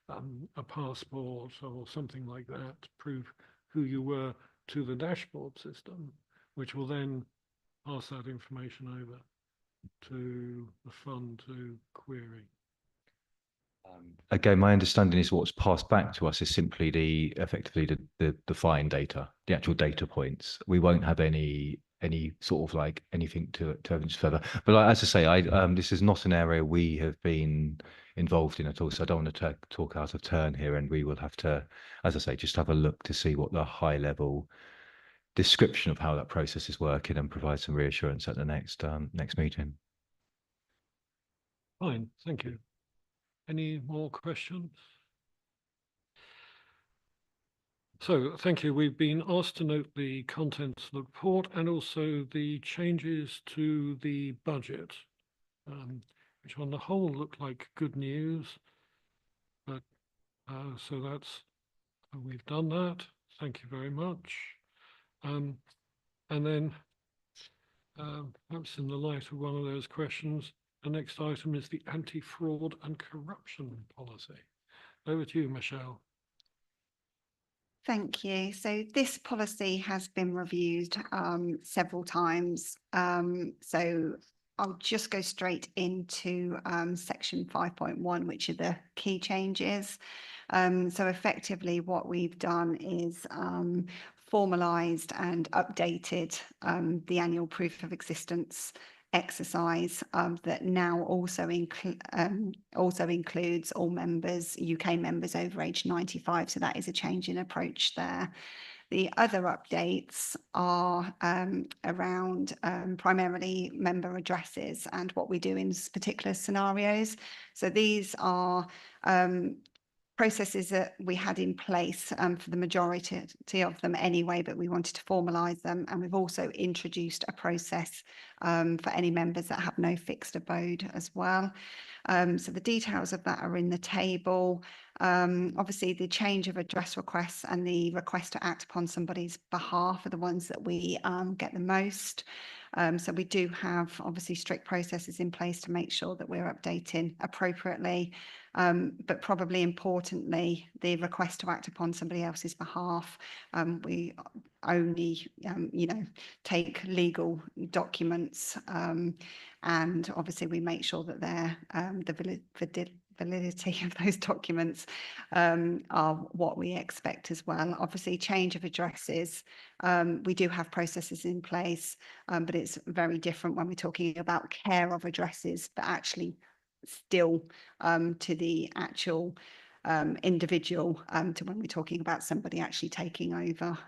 a passport or something like that to prove who you were to the dashboard system, which will then pass that information over to the fund to query. Again, my understanding is what's passed back to us is simply effectively the defined data, the actual data points. We won't have any sort of like anything to evidence further. But as I say, this is not an area we have been involved in at all. So I don't want to talk out of turn here, and we will have to, as I say, just have a look to see what the high level description of how that process is working and provide some reassurance at the next meeting. Fine, thank you. Any more questions? So thank you. We've been asked to note the contents of the report and also the changes to the budget, which on the whole look like good news. But so we've done that. Thank you very much. And then perhaps in the light of one of those questions, the next item is the anti-fraud and corruption policy. Over to you, Michelle. Thank you. So this policy has been reviewed several times. So I'll just go straight into section 5.1, which are the key changes. So effectively what we've done is formalised and updated the annual proof of existence exercise that now also includes all members, UK members over age 95. So that is a change in approach there. The other updates are around primarily member addresses and what we do in particular scenarios. So these are processes that we had in place for the majority of them anyway, but we wanted to formalise them. And we've also introduced a process for any members that have no fixed abode as well. So the details of that are in the table. Obviously, the change of address requests and the request to act upon somebody's behalf are the ones that we get the most. So we do have obviously strict processes in place to make sure that we're updating appropriately. But probably importantly, the request to act upon somebody else's behalf, we only, take legal documents, and obviously we make sure that they're the validity of those documents are what we expect as well. Obviously, change of addresses, we do have processes in place, but it's very different when we're talking about care of addresses, but actually still to the actual individual, to when we're talking about somebody actually taking over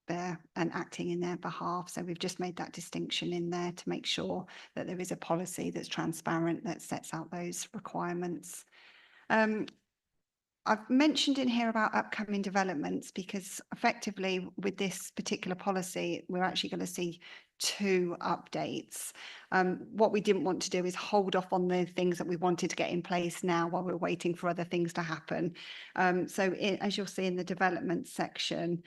there and acting in their behalf. So we've just made that distinction in there to make sure that there is a policy that's transparent that sets out those requirements. I've mentioned in here about upcoming developments because effectively with this particular policy, we're actually going to see 2 updates. What we didn't want to do is hold off on the things that we wanted to get in place now while we're waiting for other things to happen. As you'll see in the development section,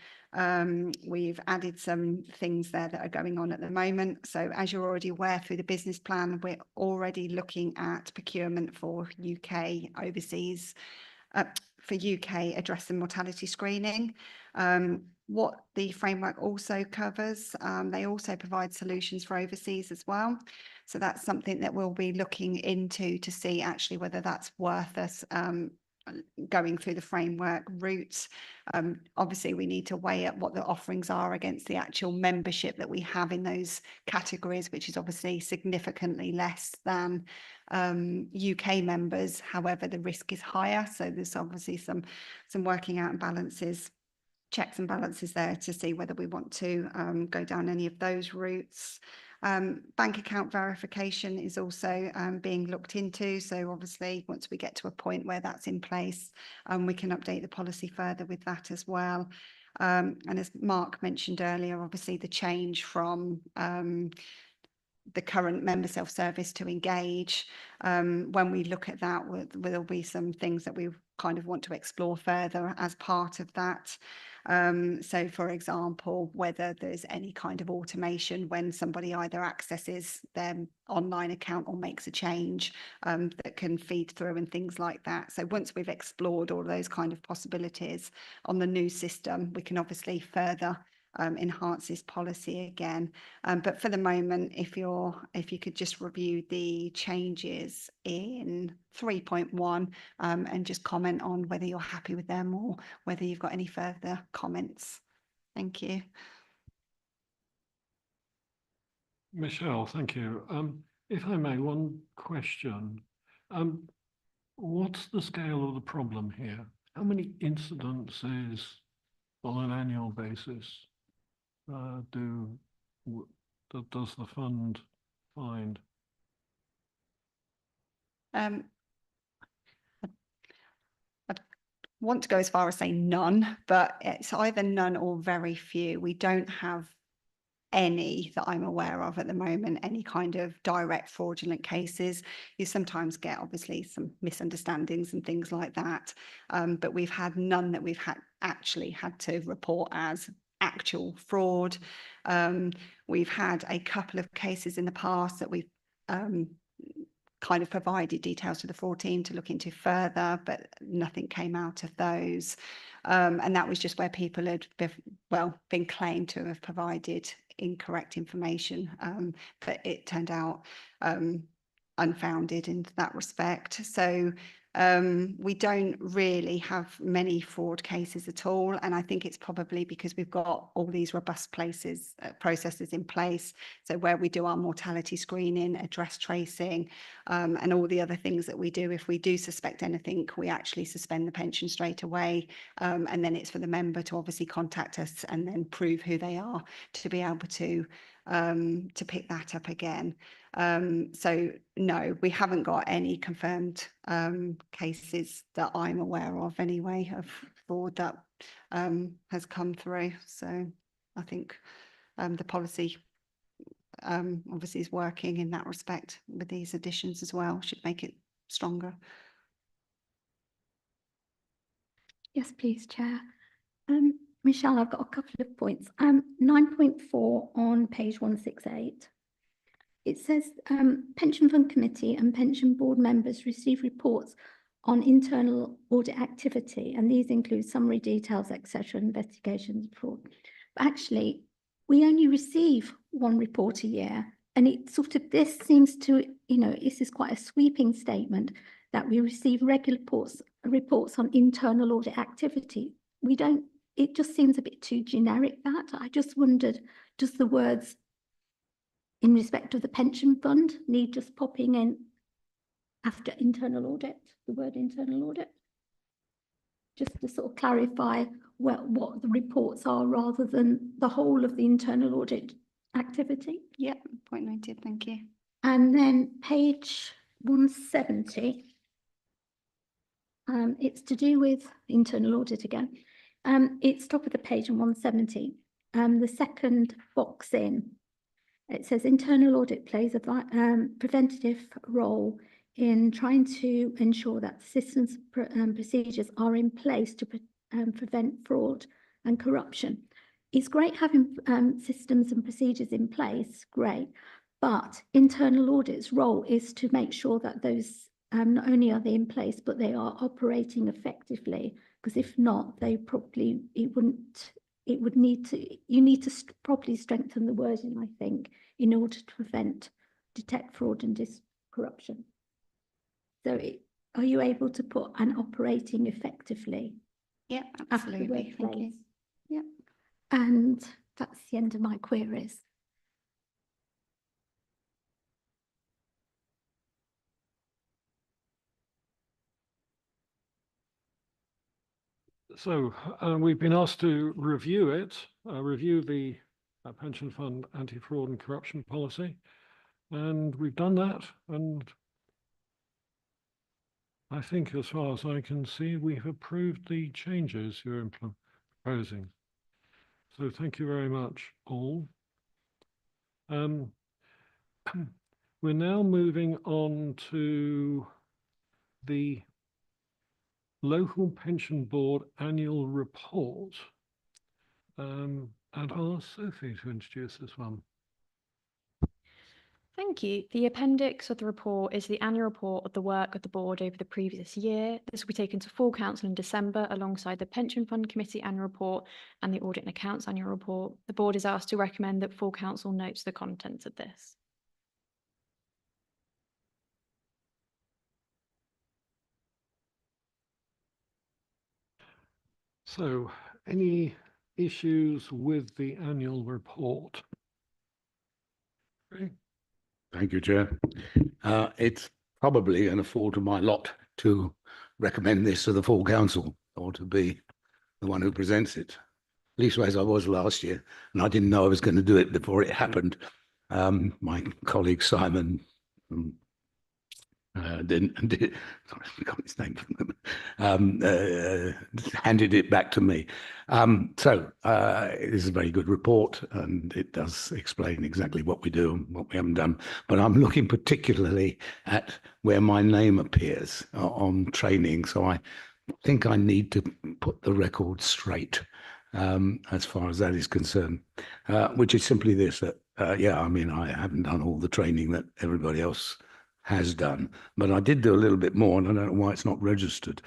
we've added some things there that are going on at the moment. So as you're already aware through the business plan, we're already looking at procurement for UK overseas for UK address and mortality screening. What the framework also covers, they also provide solutions for overseas as well. So that's something that we'll be looking into to see actually whether that's worth us going through the framework route. Obviously, we need to weigh up what the offerings are against the actual membership that we have in those categories, which is obviously significantly less than UK members. However, the risk is higher. So there's obviously some working out and balances, checks and balances there to see whether we want to go down any of those routes. Bank account verification is also being looked into. So obviously, once we get to a point where that's in place, we can update the policy further with that as well. And as Mark mentioned earlier, obviously the change from the current member self-service to engage. When we look at that, there'll be some things that we kind of want to explore further as part of that. So for example, whether there's any kind of automation when somebody either accesses their online account or makes a change that can feed through and things like that. So once we've explored all those kind of possibilities on the new system, we can obviously further enhance this policy again. But for the moment, if you could just review the changes in 3.1 and just comment on whether you're happy with them or whether you've got any further comments. Thank you. Michelle, thank you. If I may, one question. What's the scale of the problem here? How many incidences on an annual basis does the fund find? I want to go as far as saying none, but it's either none or very few. We don't have any that I'm aware of at the moment, any kind of direct fraudulent cases. You sometimes get obviously some misunderstandings and things like that, but we've had none that we've actually had to report as actual fraud. We've had a couple of cases in the past that we've kind of provided details to the fraud team to look into further, but nothing came out of those. And that was just where people had been claimed to have provided incorrect information, but it turned out unfounded in that respect. So we don't really have many fraud cases at all, and I think it's probably because we've got all these robust processes in place. So where we do our mortality screening, address tracing, and all the other things that we do, if we do suspect anything, we actually suspend the pension straight away, and then it's for the member to obviously contact us and then prove who they are to be able to pick that up again. So no, we haven't got any confirmed cases that I'm aware of anyway of fraud that has come through. So I think the policy obviously is working in that respect with these additions as well, should make it stronger. Yes, please, Chair. Michelle, I've got a couple of points. 9.4 on page 168. It says Pension Fund Committee and Pension Board members receive reports on internal audit activity, and these include summary details, etc., investigations, fraud. But actually, we only receive one report a year, and it sort of, this seems to, this is quite a sweeping statement that we receive regular reports on internal audit activity. We don't, it just seems a bit too generic, that. I just wondered, does the words in respect of the pension fund need just popping in after internal audit, the word internal audit? Just to sort of clarify what the reports are rather than the whole of the internal audit activity. Yeah, point noted, thank you. And then page 170. It's to do with internal audit again. It's top of the page on 170. The second box in, it says internal audit plays a preventative role in trying to ensure that systems and procedures are in place to prevent fraud and corruption. It's great having systems and procedures in place, great, but internal audit's role is to make sure that those not only are they in place, but they are operating effectively, because if not, they probably, you need to properly strengthen the wording, I think, in order to detect fraud and corruption. So are you able to put "and operating effectively"? Yeah, After the absolutely. word Thank you. plays? Yeah. And that's the end of my queries. So we've been asked to review it, review the pension fund anti-fraud and corruption policy. And we've done that. And I think as far as I can see, we've approved the changes you're proposing. So thank you very much, all. We're now moving on to the Local Pension Board Annual Report. And I'll ask Sophie to introduce this one. Thank you. The appendix of the report is the annual report of the work of the board over the previous year. This will be taken to full council in December alongside the Pension Fund Committee annual report and the Audit and Accounts annual report. The board is asked to recommend that full council notes the contents of this. So, any issues with the annual report? Okay. Thank you, Chair. It's probably an fault of my lot to recommend this to the full council or to be the one who presents it. Leastways I was last year, and I didn't know I was going to do it before it happened. My colleague Simon sorry, I forgot his name, handed it back to me. This is a very good report, and it does explain exactly what we do and what we haven't done. But I'm looking particularly at where my name appears on training. So I think I need to put the record straight as far as that is concerned, which is simply this, that, yeah, I mean, I haven't done all the training that everybody else has done, but I did do a little bit more, and I don't know why it's not registered.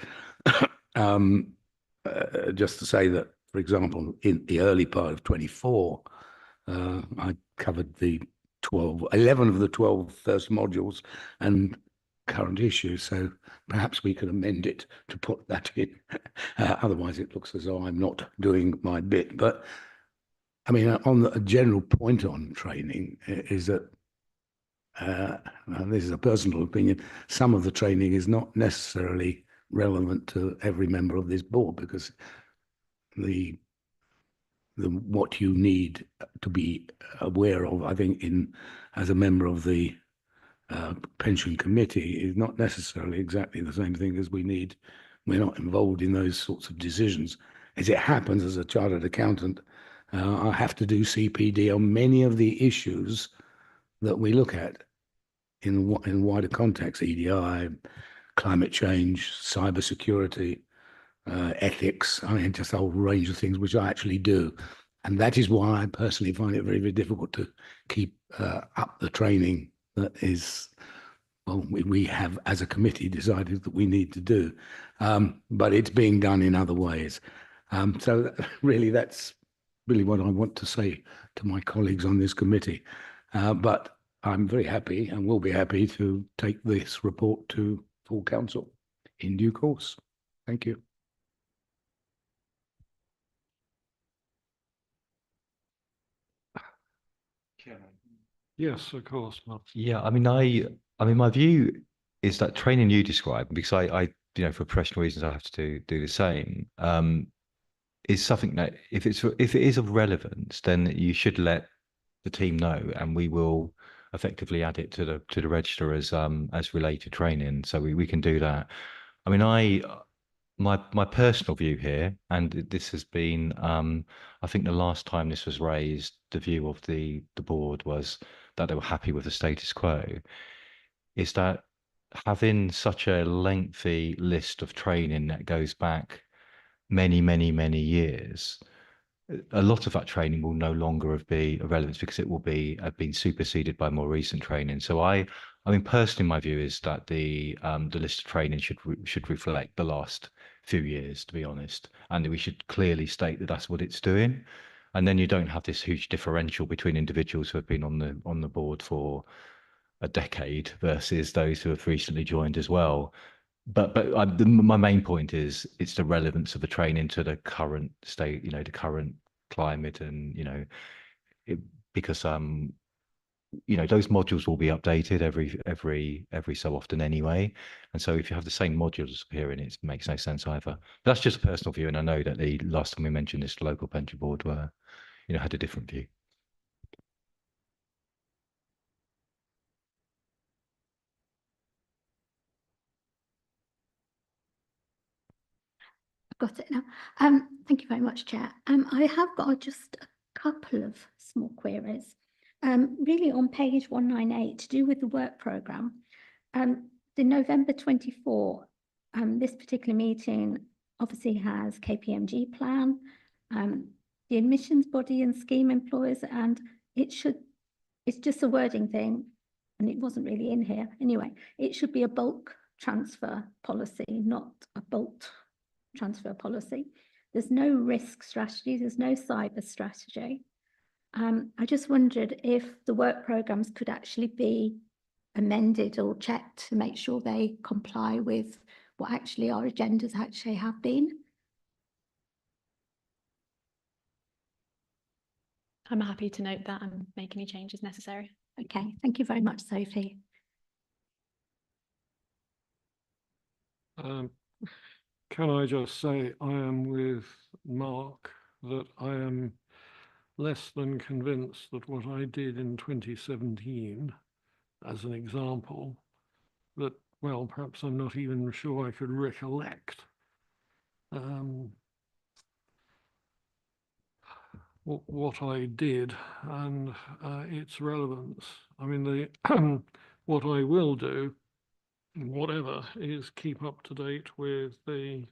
Just to say that, for example, in the early part of 24, I covered the 11 of the 12 first modules and current issues, so perhaps we could amend it to put that in. Otherwise it looks as though I'm not doing my bit. But I mean, on a general point on training is that and this is a personal opinion, some of the training is not necessarily relevant to every member of this board, because what you need to be aware of, I think, as a member of the pension committee is not necessarily exactly the same thing as we need. We're not involved in those sorts of decisions. As it happens, as a chartered accountant, I have to do CPD on many of the issues that we look at in wider context: EDI, climate change, cybersecurity, ethics. I mean, just a whole range of things which I actually do. And that is why I personally find it very, very difficult to keep up the training that is, well, we have as a committee decided that we need to do. But it's being done in other ways. So really, that's really what I want to say to my colleagues on this committee. But I'm very happy and will be happy to take this report to full council in due course. Thank you. Yes, of course, Mark. Yeah, I mean, my view is that training you described, because I for professional reasons, I have to do the same. Is something that if it is of relevance, then you should let the team know, and we will effectively add it to the register as related training. So we can do that. I mean, my personal view here, and this has been, I think the last time this was raised, the view of the board was that they were happy with the status quo, is that having such a lengthy list of training that goes back many, many, many years, a lot of that training will no longer be of relevance because it will have been superseded by more recent training. So I mean, personally, my view is that the list of training should reflect the last few years, to be honest, and we should clearly state that that's what it's doing, and then you don't have this huge differential between individuals who have been on the board for a decade versus those who have recently joined as well. But my main point is it's the relevance of the training to the current state, you know, the current climate, and you know, because you know, those modules will be updated every so often anyway, and so if you have the same modules appearing, it makes no sense either. That's just a personal view, and I know that the last time we mentioned this, the local pension board were, you know, had a different view. Got it now. Thank you very much, Chair. I have got just a couple of small queries. Really on page 198 to do with the work programme. The November 24, this particular meeting obviously has KPMG plan, the admissions body and scheme employers, and it's just a wording thing, and it wasn't really in here. Anyway, it should be a bulk transfer policy, not a bolt transfer policy. There's no risk strategy, there's no cyber strategy. I just wondered if the work programmes could actually be amended or checked to make sure they comply with what actually our agendas actually have been. I'm happy to note that and make any changes necessary. Okay, thank you very much, Sophie. Can I just say I am with Mark that I am less than convinced that what I did in 2017, as an example, that, well, perhaps I'm not even sure I could recollect what I did and its relevance. I mean, the what I will do, whatever, is keep up to date with the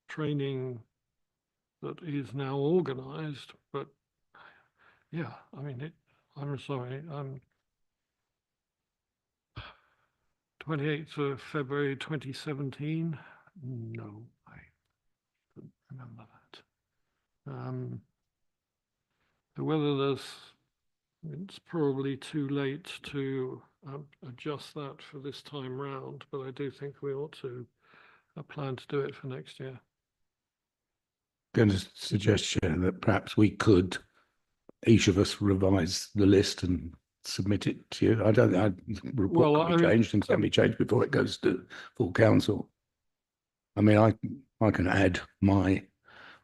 training that is now organised. But yeah, I mean, I'm sorry, 28th of February 2017. No, I don't remember that. Whether it's probably too late to adjust that for this time round, but I do think we ought to plan to do it for next year. Going to suggest, Chair, that perhaps we could, each of us, revise the list and submit it to you. The report can be changed and can be changed before it goes to full council. I mean, I can add my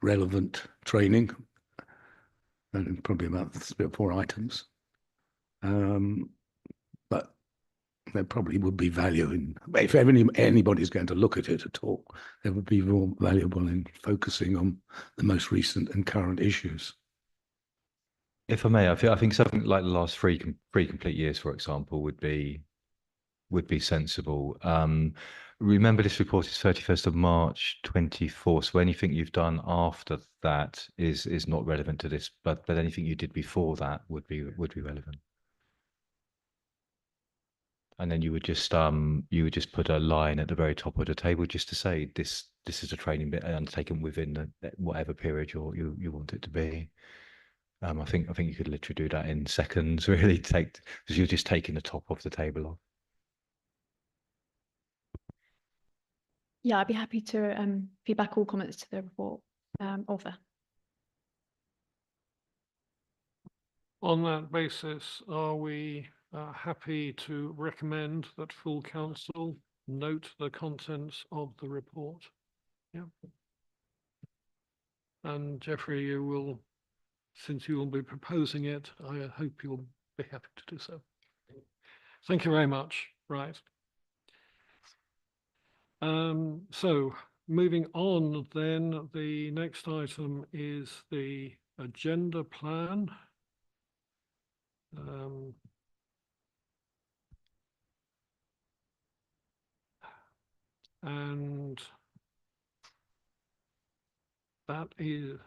relevant training, and probably about 3 or 4 items. But there probably would be value in, if anybody's going to look at it at all, there would be more valuable in focusing on the most recent and current issues. If I may, I think something like the last three complete years, for example, would be sensible. Remember, this report is 31st of March 24. So anything you've done after that is not relevant to this, but anything you did before that would be relevant. And then you would just put a line at the very top of the table just to say this is a training bit undertaken within whatever period you want it to be. I think you could literally do that in seconds, really, because you're just taking the top of the table off. Yeah, I'd be happy to feedback all comments to the report author. On that basis, are we happy to recommend that full council note the contents of the report? Yeah. And Jeffrey, you will, since you will be proposing it, I hope you'll be happy to do so. Thank you very much. Right. So moving on, then the next item is the agenda plan. And that is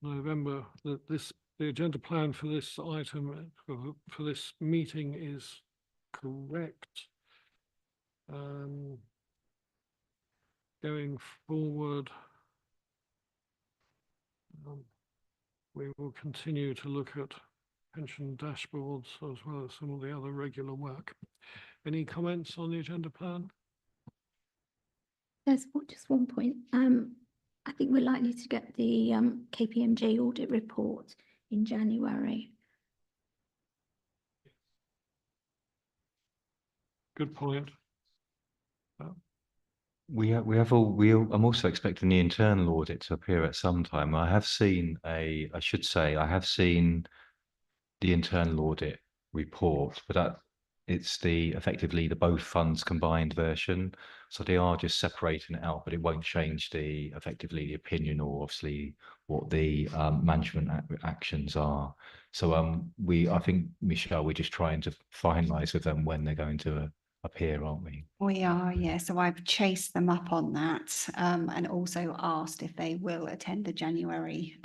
November. The agenda plan for this item for this meeting is correct. Going forward, we will continue to look at pension dashboards as well as some of the other regular work. Any comments on the agenda plan? There's just one point. I think we're likely to get the KPMG audit report in January. Good point. I'm also expecting the internal audit to appear at some time. I have seen I have seen the internal audit report, but it's effectively the both funds combined version. So they are just separating it out, but it won't change effectively the opinion or obviously what the management actions are. So I think, Michelle, we're just trying to finalise with them when they're going to appear, aren't we? We are, yeah. So I've chased them up on that and also asked if they will attend the January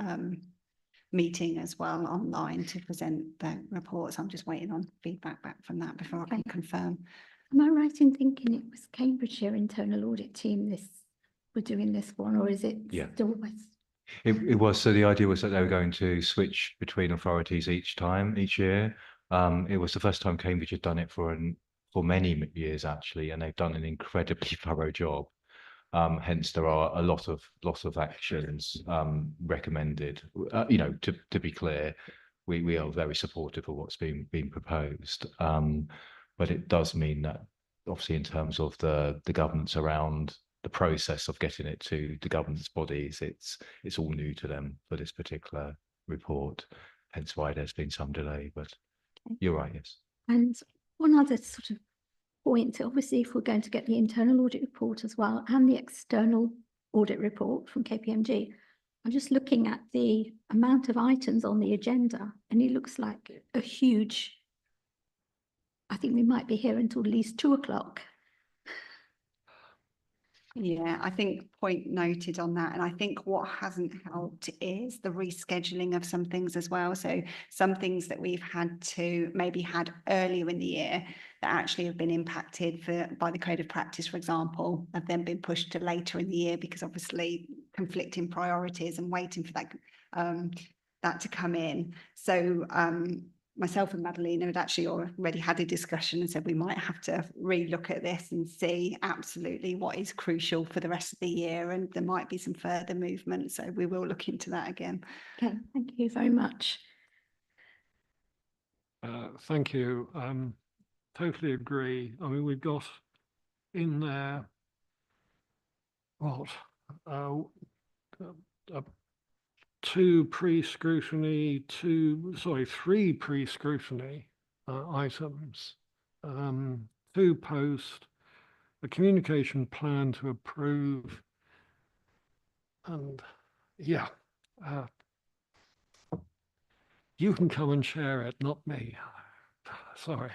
meeting as well online to present their reports. I'm just waiting on feedback back from that before I can confirm. Am I right in thinking it was Cambridgeshire internal audit team were doing this one, or is it still West? It was. So the idea was that they were going to switch between authorities each year. It was the first time Cambridge had done it for many years actually, and they've done an incredibly thorough job. Hence, there are a lot of actions recommended. To be clear, we are very supportive of what's being proposed. But it does mean that obviously in terms of the governance around the process of getting it to the governance bodies, it's all new to them for this particular report. Hence why there's been some delay. But you're right, yes. And one other sort of point, obviously, if we're going to get the internal audit report as well and the external audit report from KPMG, I'm just looking at the amount of items on the agenda, and it looks like a huge. I think we might be here until at least 2 o'clock. Yeah, I think point noted on that. And I think what hasn't helped is the rescheduling of some things as well. So some things that we've maybe had earlier in the year that actually have been impacted by the code of practice, for example, have then been pushed to later in the year because obviously conflicting priorities and waiting for that to come in. So myself and Madalena had actually already had a discussion and said we might have to relook at this and see absolutely what is crucial for the rest of the year, and there might be some further movement, so we will look into that again. Okay, thank you very much. Thank you. Totally agree. I mean, we've got in there three pre-scrutiny items, 2 post, a communication plan to approve, and you can come and share it, not me. Sorry.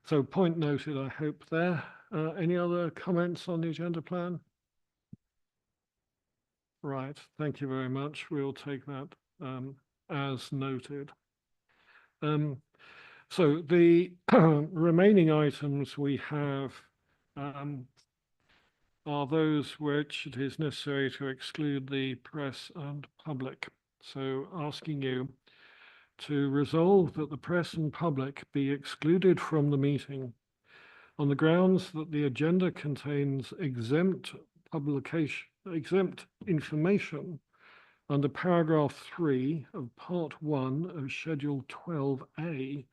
So point noted, I hope there. Any other comments on the agenda plan? Right, thank you very much. We'll take that as noted. So the remaining items we have are those which it is necessary to exclude the press and public. So asking you to resolve that the press and public be excluded from the meeting on the grounds that the agenda contains exempt information under paragraph 3 of part 1 of schedule 12A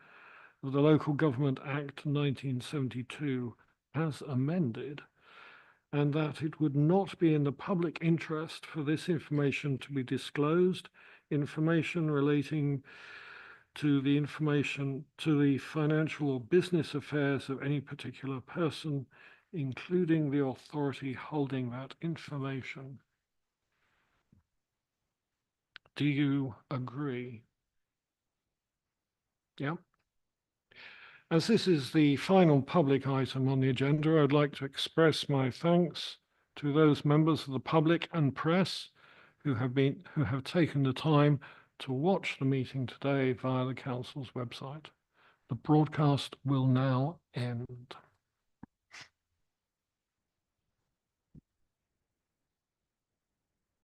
of the Local Government Act 1972 as amended, and that it would not be in the public interest for this information to be disclosed, information relating to the information, to the financial or business affairs of any particular person, including the authority holding that information. Do you agree? Yeah. As this is the final public item on the agenda, I'd like to express my thanks to those members of the public and press who have taken the time to watch the meeting today via the council's website. The broadcast will now end.